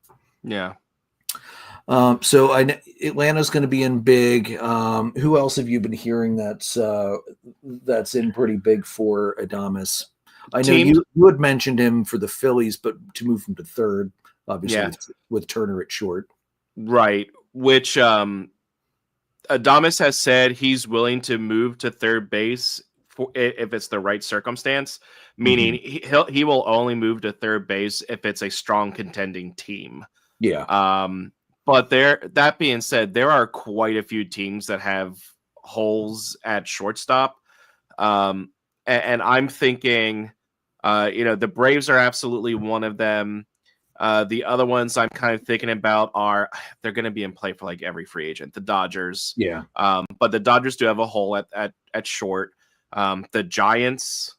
Yeah. So Atlanta's going to be in big. Who else have you been hearing that's in pretty big for Adames? I know you had mentioned him for the Phillies, but to move him to third, obviously with Turner at short. Right. Which Adames has said he's willing to move to third base if it's the right circumstance, meaning he will only move to third base if it's a strong contending team. Yeah. But that being said, there are quite a few teams that have holes at shortstop. And I'm thinking, the Braves are absolutely one of them. The other ones I'm kind of thinking about they're going to be in play for like every free agent. The Dodgers. Yeah. But the Dodgers do have a hole at short. The Giants.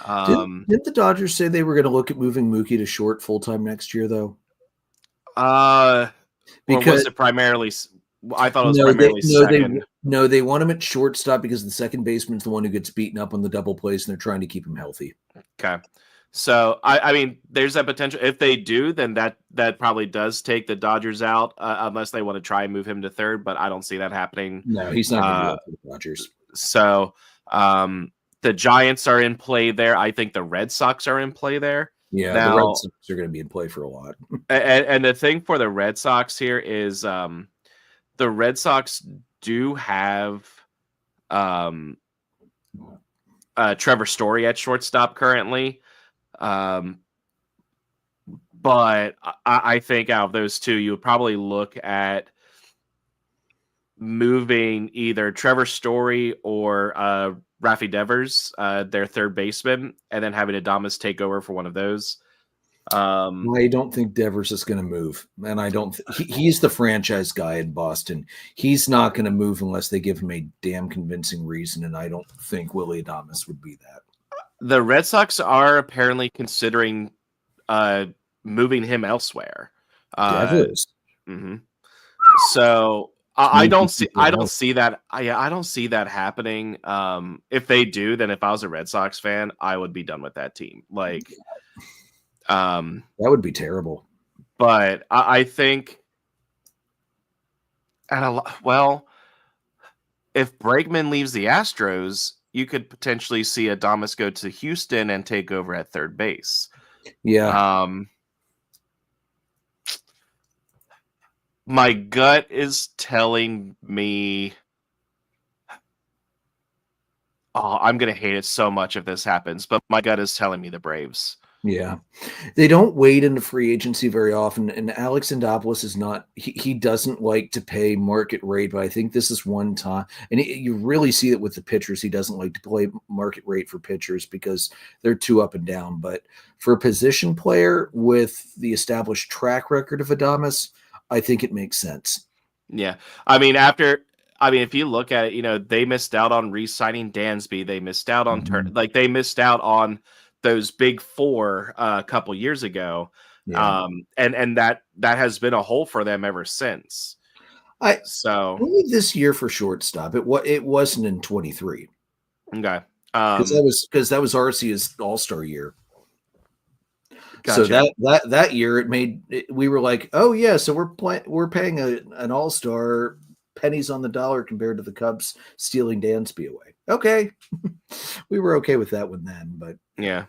Didn't the Dodgers say they were going to look at moving Mookie to short full-time next year, though? Because or was it primarily? I thought it was primarily second. They want him at shortstop because the second baseman's the one who gets beaten up on the double plays, and they're trying to keep him healthy. Okay, so I mean, there's that potential. If they do, then that probably does take the Dodgers out, unless they want to try and move him to third. But I don't see that happening. No, he's not going to do that for the Dodgers. So the Giants are in play there. I think the Red Sox are in play there. Yeah, the Red Sox are going to be in play for a lot. And the thing for the Red Sox here is the Red Sox do have Trevor Story at shortstop currently. But I think out of those two, you would probably look at moving either Trevor Story or Rafi Devers, their third baseman, and then having Adames take over for one of those. I don't think Devers is going to move, and I don't. He's the franchise guy in Boston. He's not going to move unless they give him a damn convincing reason, and I don't think Willie Adames would be that. The Red Sox are apparently considering moving him elsewhere. Devers. So. I don't see that. I don't see that happening. If they do, then if I was a Red Sox fan, I would be done with that team. Like, that would be terrible. But I think, if Bregman leaves the Astros, you could potentially see Adames go to Houston and take over at third base. Yeah. My gut is telling me, I'm going to hate it so much if this happens, but my gut is telling me the Braves. Yeah. They don't wade into free agency very often, and Alex Anthopoulos is not – he doesn't like to pay market rate, but I think this is one time – and you really see it with the pitchers. He doesn't like to play market rate for pitchers because they're too up and down. But for a position player with the established track record of Adames, I think it makes sense. Yeah. I mean, if you look at it, they missed out on re-signing Dansby. They missed out on they missed out on those big four a couple years ago. Yeah. And that has been a hole for them ever since. So only this year for shortstop. It wasn't in 23. Okay. Because that was Arcea's All-Star year. Gotcha. So that year we were like, oh yeah, so we're paying an All-Star pennies on the dollar compared to the Cubs stealing Dansby away. Okay. We were okay with that one then, but yeah.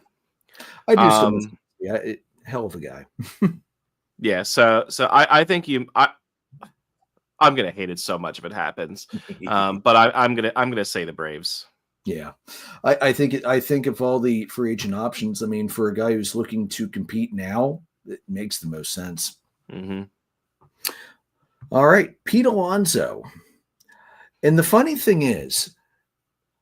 I do still hell of a guy. Yeah, so I think I'm gonna hate it so much if it happens. But I'm gonna say the Braves. Yeah, I think of all the free agent options, I mean, for a guy who's looking to compete now, it makes the most sense. Mm-hmm. All right, Pete Alonso. And the funny thing is,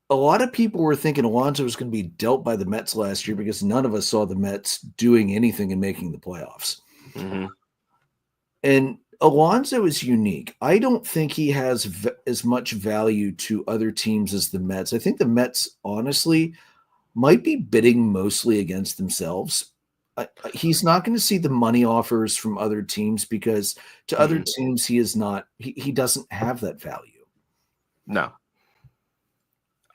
a lot of people were thinking Alonso was going to be dealt by the Mets last year because none of us saw the Mets doing anything and making the playoffs. Mm-hmm. And Alonso is unique. I don't think he has as much value to other teams as the Mets. I think the Mets, honestly, might be bidding mostly against themselves. He's not going to see the money offers from other teams because to other teams, he is not. He doesn't have that value. No.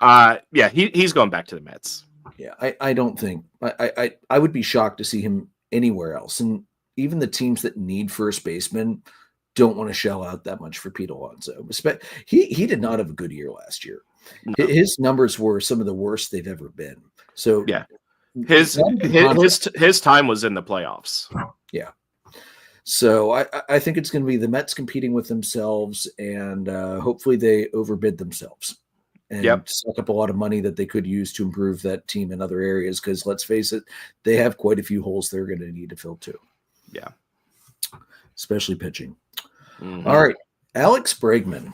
Yeah, he's going back to the Mets. Yeah, I don't think. I would be shocked to see him anywhere else. And even the teams that need first baseman don't want to shell out that much for Pete Alonso. He did not have a good year last year. No. His numbers were some of the worst they've ever been. So yeah, his time was in the playoffs. Yeah. So I think it's going to be the Mets competing with themselves, and hopefully they overbid themselves and suck up a lot of money that they could use to improve that team in other areas. Because let's face it, they have quite a few holes they're going to need to fill too. Yeah, especially pitching. Mm-hmm. All right, Alex Bregman.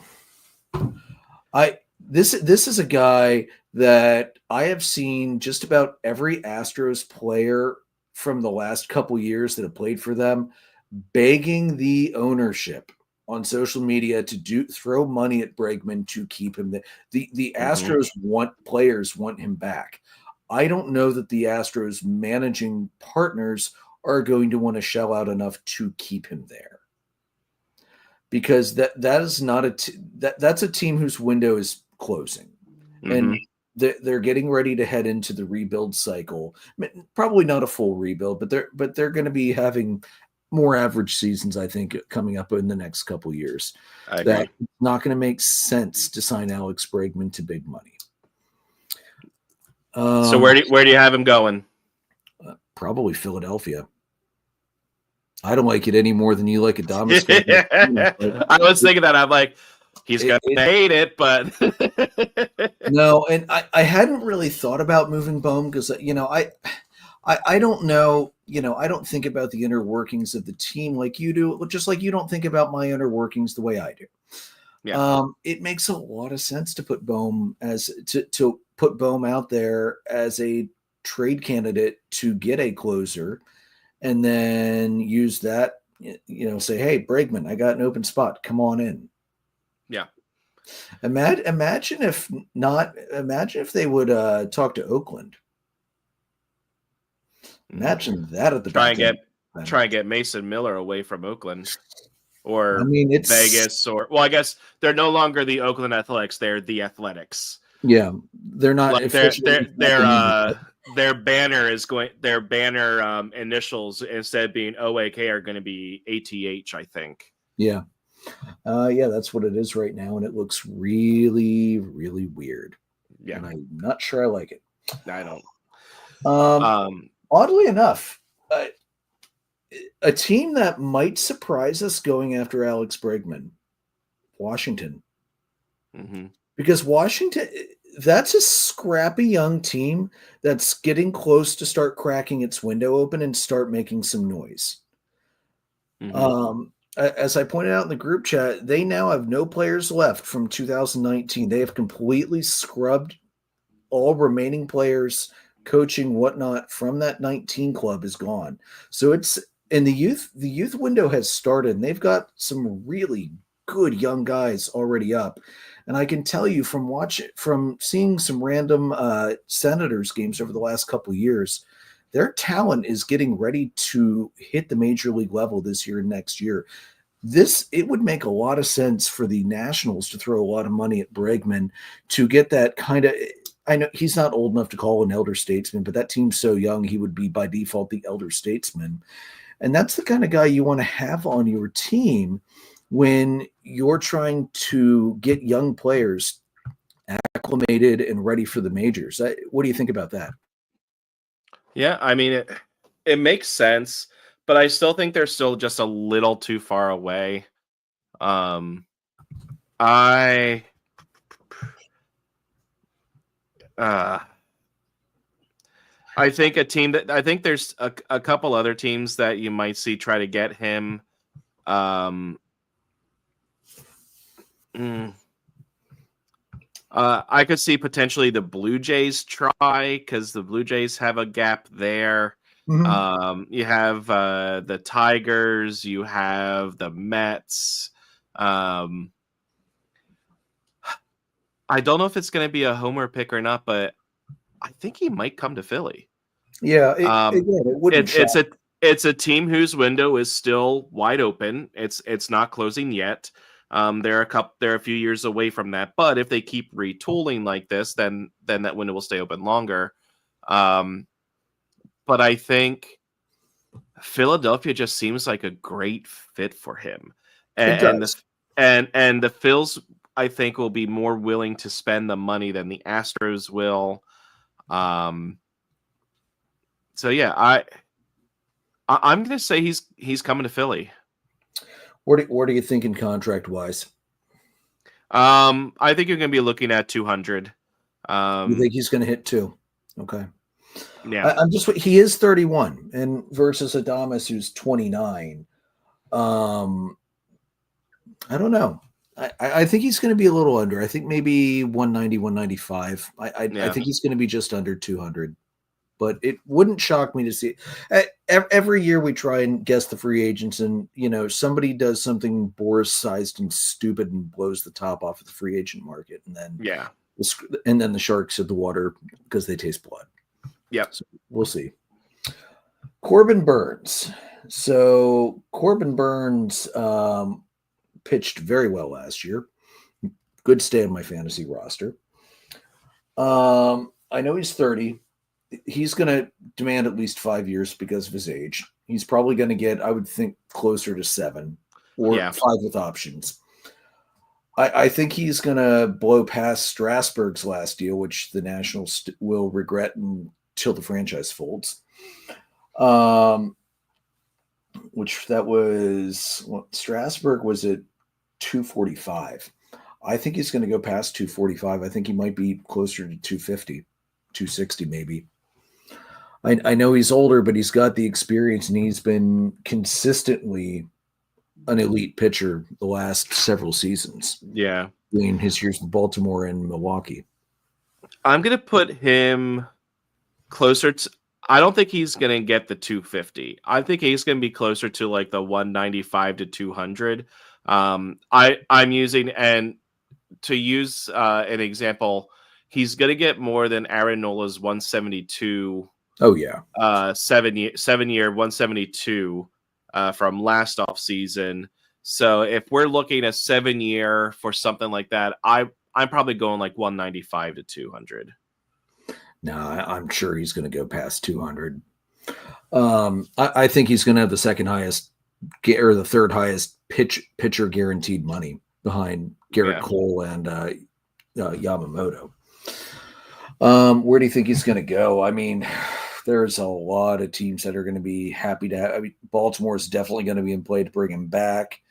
This is a guy that I have seen just about every Astros player from the last couple years that have played for them begging the ownership on social media to throw money at Bregman to keep him there. The Astros players want him back. I don't know that the Astros managing partners are going to want to shell out enough to keep him there, because that is not that's a team whose window is closing, and they're getting ready to head into the rebuild cycle. Probably not a full rebuild, but they're going to be having more average seasons, I think, coming up in the next couple years. That's not going to make sense to sign Alex Bregman to big money. So where do you have him going? Probably Philadelphia. I don't like it any more than you like Adames. I was thinking that. I'm like, he's going to hate it, but no. And I hadn't really thought about moving Bohm because, I don't know, I don't think about the inner workings of the team like you do, just like you don't think about my inner workings the way I do. Yeah. It makes a lot of sense to put Bohm to put Bohm out there as a trade candidate to get a closer, and then use that, say, hey, Bregman, I got an open spot. Come on in. Yeah. Imagine if they would talk to Oakland. Imagine that at the try and get Mason Miller away from Oakland, or it's Vegas, or I guess they're no longer the Oakland Athletics; they're the Athletics. Yeah, they're not. Like their banner is going. Their banner initials, instead of being OAK, are going to be ATH, I think. Yeah, that's what it is right now, and it looks really, really weird. Yeah, and I'm not sure I like it. I don't. Oddly enough, a team that might surprise us going after Alex Bregman, Washington. Mm-hmm. Because Washington, that's a scrappy young team that's getting close to start cracking its window open and start making some noise. Mm-hmm. As I pointed out in the group chat, they now have no players left from 2019. They have completely scrubbed all remaining players, coaching, whatnot from that 19 club is gone. So it's in the youth window has started, and they've got some really good young guys already up. And I can tell you from seeing some random Senators games over the last couple of years, their talent is getting ready to hit the major league level this year and next year. It would make a lot of sense for the Nationals to throw a lot of money at Bregman to get that kind of. I know he's not old enough to call an elder statesman, but that team's so young, he would be by default the elder statesman. And that's the kind of guy you want to have on your team when you're trying to get young players acclimated and ready for the majors. What do you think about that? Yeah, I mean, it makes sense, but I still think they're still just a little too far away. I think there's a couple other teams that you might see try to get him. I could see potentially the Blue Jays try, because the Blue Jays have a gap there. Mm-hmm. You have the Tigers, you have the Mets. I don't know if it's going to be a homer pick or not, but I think he might come to Philly. Yeah, it's a team whose window is still wide open. It's not closing yet. They're a few years away from that, but if they keep retooling like this, then that window will stay open longer. But I think Philadelphia just seems like a great fit for him, and the Phils, I think, will be more willing to spend the money than the Astros will. So yeah, I'm going to say he's coming to Philly. What are you thinking contract wise? I think you're going to be looking at 200. You think he's going to hit 2? Okay. Yeah. He is 31 and versus Adames, who's 29. I don't know. I think he's going to be a little under. I think maybe 190, 195. I think he's going to be just under 200. But it wouldn't shock me to see every year we try and guess the free agents, and somebody does something Boris-sized and stupid and blows the top off of the free agent market, and then the sharks hit the water because they taste blood. Yep. So we'll see. Corbin Burns. So Corbin Burns pitched very well last year. Good stay on my fantasy roster. I know he's 30. He's going to demand at least 5 years because of his age. He's probably going to get, I would think, closer to 7 or 5 with options. I think he's going to blow past Strasburg's last deal, which the Nationals will regret until the franchise folds. Which that was, Strasburg was at 245. I think he's going to go past 245. I think he might be closer to 250, 260 maybe. I know he's older, but he's got the experience, and he's been consistently an elite pitcher the last several seasons. Yeah. In his years with Baltimore and Milwaukee. I'm going to put him closer to, I don't think he's going to get the 250. I think he's going to be closer to like the 195 to 200. I'm using, and to use an example, he's going to get more than Aaron Nola's 172. Oh yeah. 7 year 172 from last off season. So if we're looking at 7 year for something like that, I'm probably going like 195 to 200. No, I'm sure he's going to go past 200. I think he's going to have the second highest or the third highest pitcher guaranteed money behind Garrett Cole and Yamamoto. Where do you think he's going to go? I mean, there's a lot of teams that are going to be happy to have. I mean, Baltimore is definitely going to be in play to bring him back.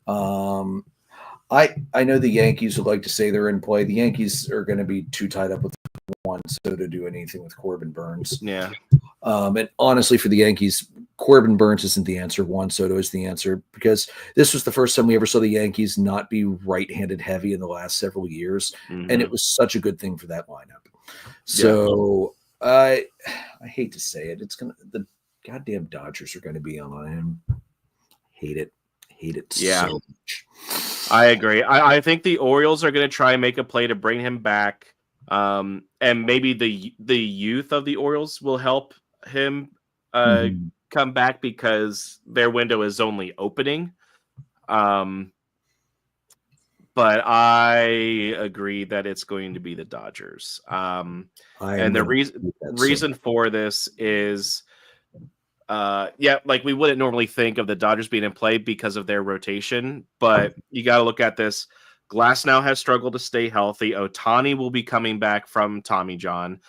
I know the Yankees would like to say they're in play. The Yankees are going to be too tied up with Juan Soto to do anything with Corbin Burns. Yeah. And honestly, for the Yankees, Corbin Burns isn't the answer. Juan Soto is the answer, because this was the first time we ever saw the Yankees not be right-handed heavy in the last several years. Mm-hmm. And it was such a good thing for that lineup. So I hate to say it. The goddamn Dodgers are going to be on him. Hate it so much. I agree. I think the Orioles are going to try and make a play to bring him back. And maybe the youth of the Orioles will help him Mhm. come back because their window is only opening. But I agree that it's going to be the Dodgers. I'm And the gonna do that soon. reason for this is, like we wouldn't normally think of the Dodgers being in play because of their rotation, but you got to look at this. Glass now has struggled to stay healthy. Otani will be coming back from Tommy John.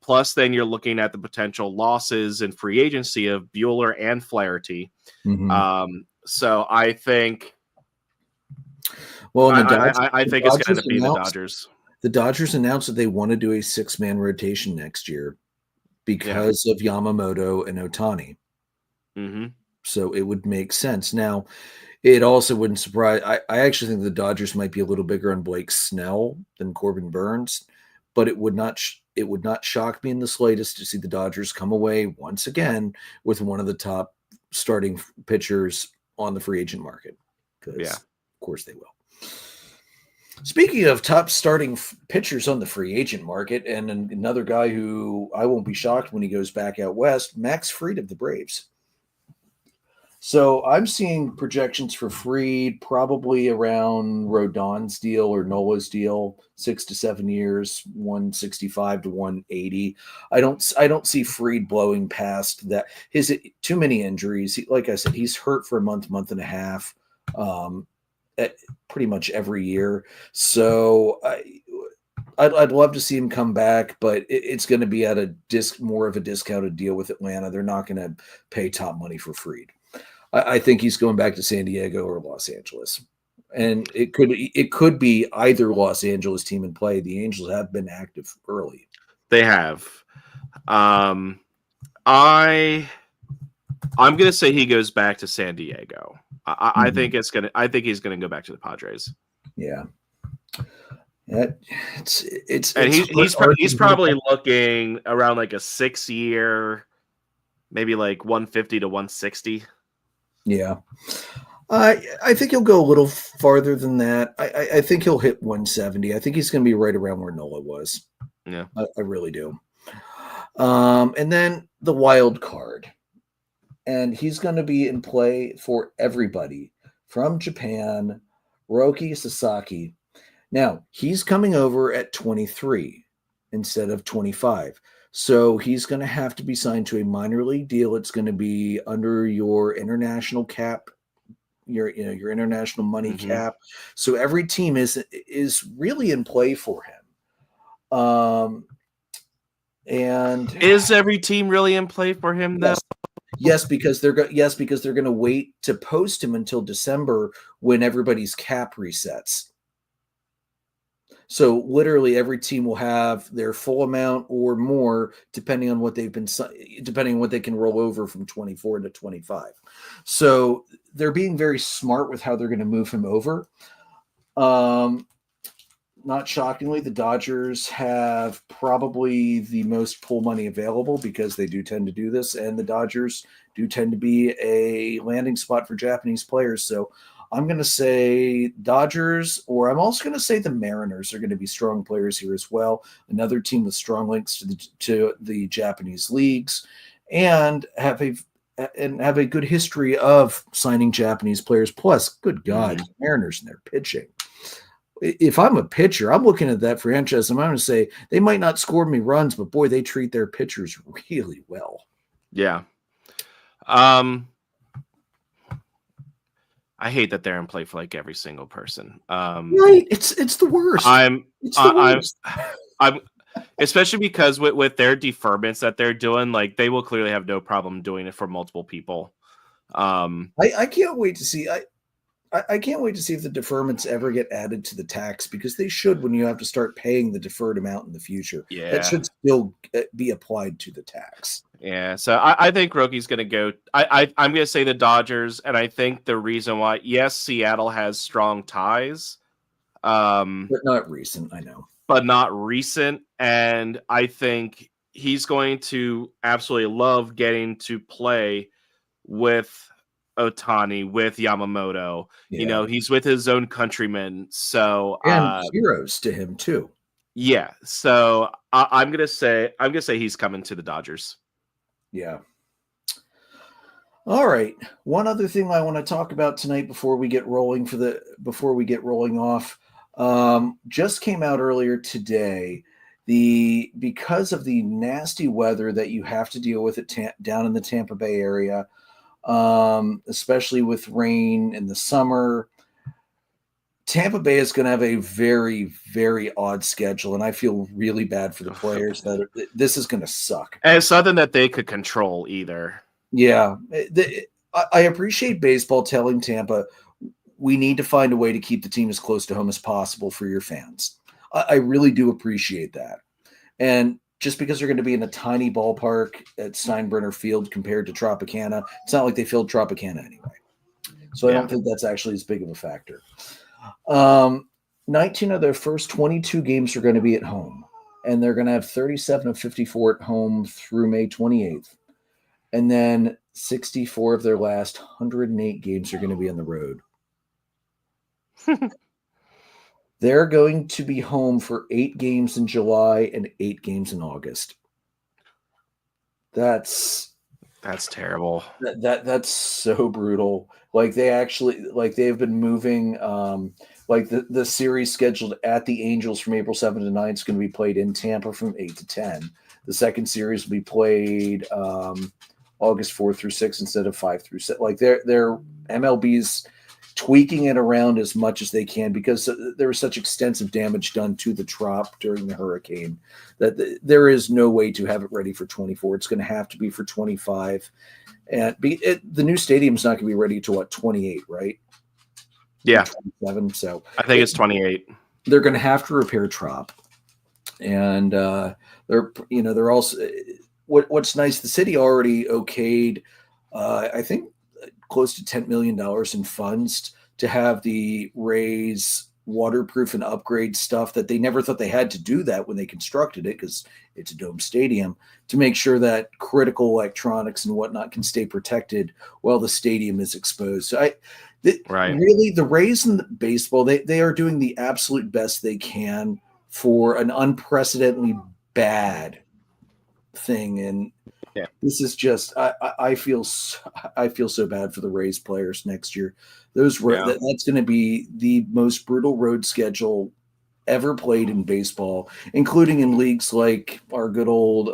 Plus, then you're looking at the potential losses in free agency of Bueller and Flaherty. Mhm. So I think Well, and I the think it's going Dodgers to be the announced Dodgers. the Dodgers announced that they want to do a 6-man rotation next year Yeah. because of Yamamoto and Otani. Mm-hmm. So it would make sense. Now, it also wouldn't surprise. I actually think the Dodgers might be a little bigger on Blake Snell than Corbin Burns, but it would not shock me in the slightest to see the Dodgers come away once again with one of the top starting pitchers on the free agent market. Because of course they will. Speaking of top starting pitchers on the free agent market, and another guy who I won't be shocked when he goes back out west, Max Fried of the Braves. So I'm seeing projections for Fried probably around Rodon's deal or Nola's deal, 6 to 7 years, 165 to 180. I don't see Fried blowing past that. His too many injuries. Like I said, he's hurt for a month and a half. Pretty much every year. So I'd love to see him come back, but it's going to be at more of a discounted deal with Atlanta. They're not going to pay top money for Fried. I think he's going back to San Diego or Los Angeles, and it could be either Los Angeles team in play. The Angels have been active early. They have. I'm going to say he goes back to San Diego. I think he's going to go back to the Padres. Yeah. He's probably looking around like a 6-year, maybe like 150 to 160. Yeah. I think he'll go a little farther than that. I think he'll hit 170. I think he's going to be right around where Nola was. Yeah. I really do. And then the wild card. And he's going to be in play for everybody from Japan, Roki Sasaki. Now, he's coming over at 23 instead of 25. So he's going to have to be signed to a minor league deal. It's going to be under your international cap, your international money cap. So every team is really in play for him. And is every team really in play for him though? Yes, because they're going to wait to post him until December when everybody's cap resets. So literally every team will have their full amount or more, depending on what they can roll over from 24 to 25. So they're being very smart with how they're going to move him over. Not shockingly, the Dodgers have probably the most pull money available because they do tend to do this, and the Dodgers do tend to be a landing spot for Japanese players. So I'm going to say Dodgers, or I'm also going to say the Mariners are going to be strong players here as well. Another team with strong links to the Japanese leagues, and have a good history of signing Japanese players. Plus, good God, Mariners and their pitching. If I'm a pitcher, I'm looking at that franchise, and I'm going to say they might not score me runs, but boy, they treat their pitchers really well. Yeah. I hate that they're in play for like every single person. Right. It's the worst. I'm especially because with their deferments that they're doing, like they will clearly have no problem doing it for multiple people. I can't wait to see. I can't wait to see if the deferments ever get added to the tax, because they should when you have to start paying the deferred amount in the future. Yeah. That should still be applied to the tax. Yeah, so I think Roki's going to go. I'm going to say the Dodgers, and I think the reason why, yes, Seattle has strong ties. But not recent, I know. But not recent, and I think he's going to absolutely love getting to play with Otani, with Yamamoto. Yeah. He's with his own countrymen, so and heroes to him too. Yeah, so I'm gonna say he's coming to the Dodgers. Yeah. All right. One other thing I want to talk about tonight before we get rolling off, just came out earlier today. Because of the nasty weather that you have to deal with down in the Tampa Bay area, especially with rain in the summer, Tampa Bay is going to have a very, very odd schedule, and I feel really bad for the players this is going to suck. And it's nothing that they could control either. Yeah. I appreciate baseball telling Tampa, we need to find a way to keep the team as close to home as possible for your fans. I really do appreciate that. And just because they're going to be in a tiny ballpark at Steinbrenner Field compared to Tropicana, it's not like they filled Tropicana anyway. So I don't think that's actually as big of a factor. 19 of their first 22 games are going to be at home, and they're going to have 37 of 54 at home through May 28th. And then 64 of their last 108 games are going to be on the road. They're going to be home for 8 games in July and 8 games in August. That's terrible. That's so brutal. Like they've been moving. Like the series scheduled at the Angels from April 7 to 9 is going to be played in Tampa from 8 to 10. The second series will be played August 4 through 6 instead of 5 through 6. Like they're MLB's tweaking it around as much as they can because there was such extensive damage done to the Trop during the hurricane that there is no way to have it ready for 24. It's going to have to be for 25. And the new stadium's not going to be ready to 28, right? Yeah. 27. So I think it's 28. They're going to have to repair Trop. And they're also what's nice, the city already okayed I think close to $10 million in funds to have the Rays waterproof and upgrade stuff that they never thought they had to do that when they constructed it because it's a dome stadium, to make sure that critical electronics and whatnot can stay protected while the stadium is exposed. So really the Rays and the baseball, they are doing the absolute best they can for an unprecedentedly bad thing. And this is just I feel so bad for the Rays players next year. That's going to be the most brutal road schedule ever played in baseball, including in leagues like our good old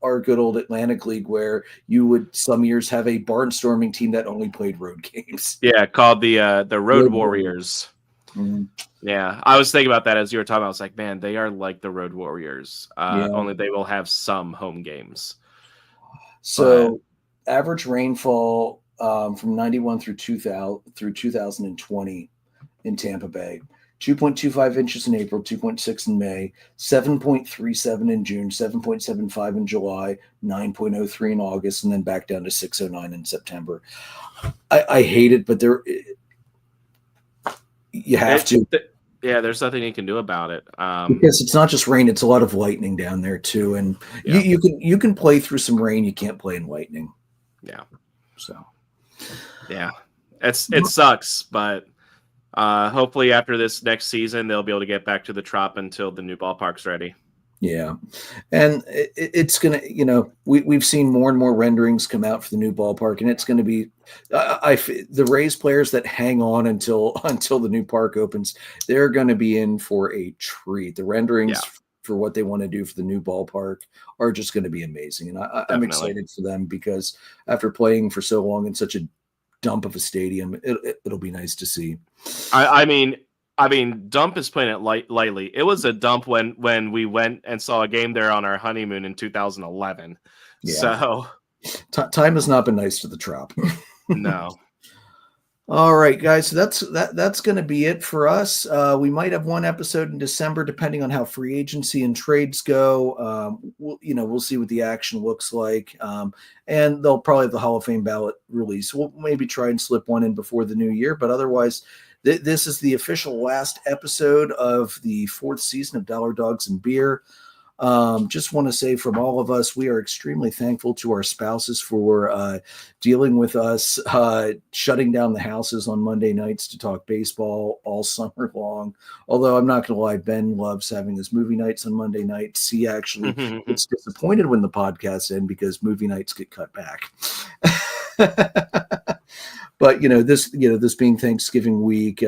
Atlantic League, where you would some years have a barnstorming team that only played road games. Yeah, called the Road Warriors. Mm-hmm. Yeah, I was thinking about that as you were talking. I was like, man, they are like the Road Warriors. Only they will have some home games. So average rainfall from 91 through 2020 in Tampa Bay, 2.25 inches in April, 2.6 in May, 7.37 in June, 7.75 in July, 9.03 in August, and then back down to 6.09 in September. I hate it, but you have to. Yeah, there's nothing you can do about it. Because it's not just rain; it's a lot of lightning down there too. And you can play through some rain. You can't play in lightning. Yeah. So. Yeah, it sucks, but hopefully after this next season they'll be able to get back to the Trop until the new ballpark's ready. Yeah, and it's gonna, we've seen more and more renderings come out for the new ballpark, and it's going to be, the Rays players that hang on until the new park opens, they're going to be in for a treat. The renderings for what they want to do for the new ballpark are just going to be amazing, and I'm excited for them because after playing for so long in such a dump of a stadium, it'll be nice to see. I mean, dump is playing it lightly. It was a dump when we went and saw a game there on our honeymoon in 2011. Yeah. So time has not been nice to the Trop. No. All right, guys. So that's going to be it for us. We might have one episode in December, depending on how free agency and trades go. We'll see what the action looks like, and they'll probably have the Hall of Fame ballot release. We'll maybe try and slip one in before the new year, but otherwise, this is the official last episode of the 4th season of Dollar Dogs and Beer. Just want to say from all of us, we are extremely thankful to our spouses for dealing with us, shutting down the houses on Monday nights to talk baseball all summer long. Although I'm not going to lie, Ben loves having his movie nights on Monday nights. He actually gets disappointed when the podcast's in because movie nights get cut back. But this being Thanksgiving week,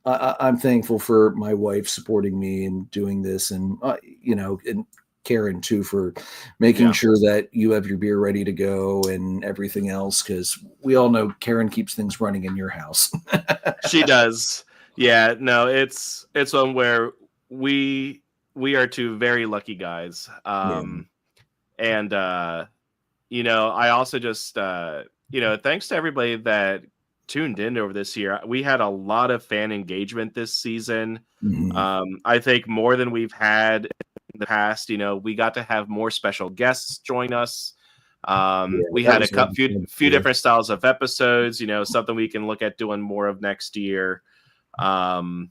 I'm thankful for my wife supporting me and doing this, and and Karen too for making sure that you have your beer ready to go and everything else, because we all know Karen keeps things running in your house. She does. Yeah, no, it's one where we are two very lucky guys. And I also just thanks to everybody that tuned in over this year. We had a lot of fan engagement this season. I think more than we've had in the past. We got to have more special guests join us. We had a few different styles of episodes, something we can look at doing more of next year. So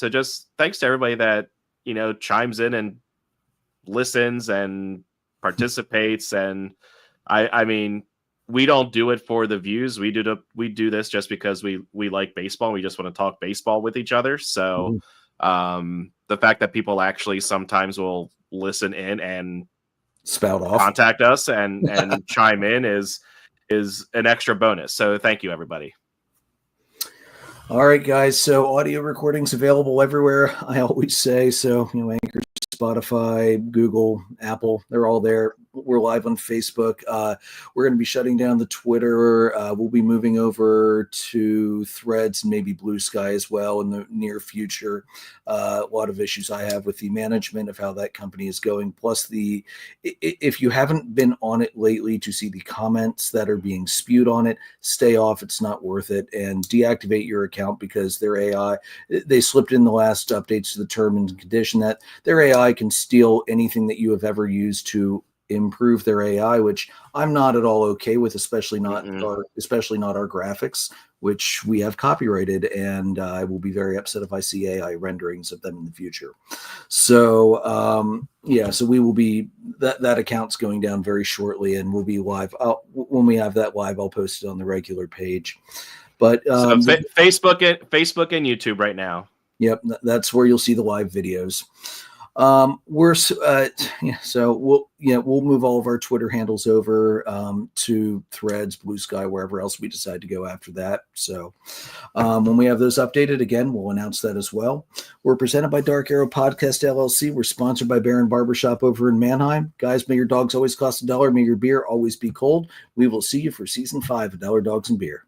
just thanks to everybody that, chimes in and listens and participates. And I mean, we don't do it for the views. We do this just because we like baseball. We just want to talk baseball with each other. So the fact that people actually sometimes will listen in and spout off, contact us and chime in is an extra bonus. So thank you, everybody. All right, guys. So audio recordings available everywhere. I always say so. Anchor, Spotify, Google, Apple, they're all there. We're live on Facebook. We're going to be shutting down the Twitter. We'll be moving over to Threads and maybe Blue Sky as well in the near future. A lot of issues I have with the management of how that company is going. Plus, if you haven't been on it lately to see the comments that are being spewed on it, stay off. It's not worth it. And deactivate your account because their AI, they slipped in the last updates to the term and condition that their AI can steal anything that you have ever used to improve their AI, which I'm not at all okay with, especially not our graphics, which we have copyrighted, and I will be very upset if I see AI renderings of them in the future. So so we will be that account's going down very shortly, and we'll be live. When we have that live, I'll post it on the regular page. But Facebook and YouTube right now. Yep, that's where you'll see the live videos. So we'll move all of our Twitter handles over to Threads, Blue Sky, wherever else we decide to go after that. So when we have those updated, again, we'll announce that as well. We're presented by Dark Arrow Podcast LLC. We're sponsored by Baron Barbershop over in Manheim. Guys, may your dogs always cost $1. May your beer always be cold. We will see you for season 5 of Dollar Dogs and Beer.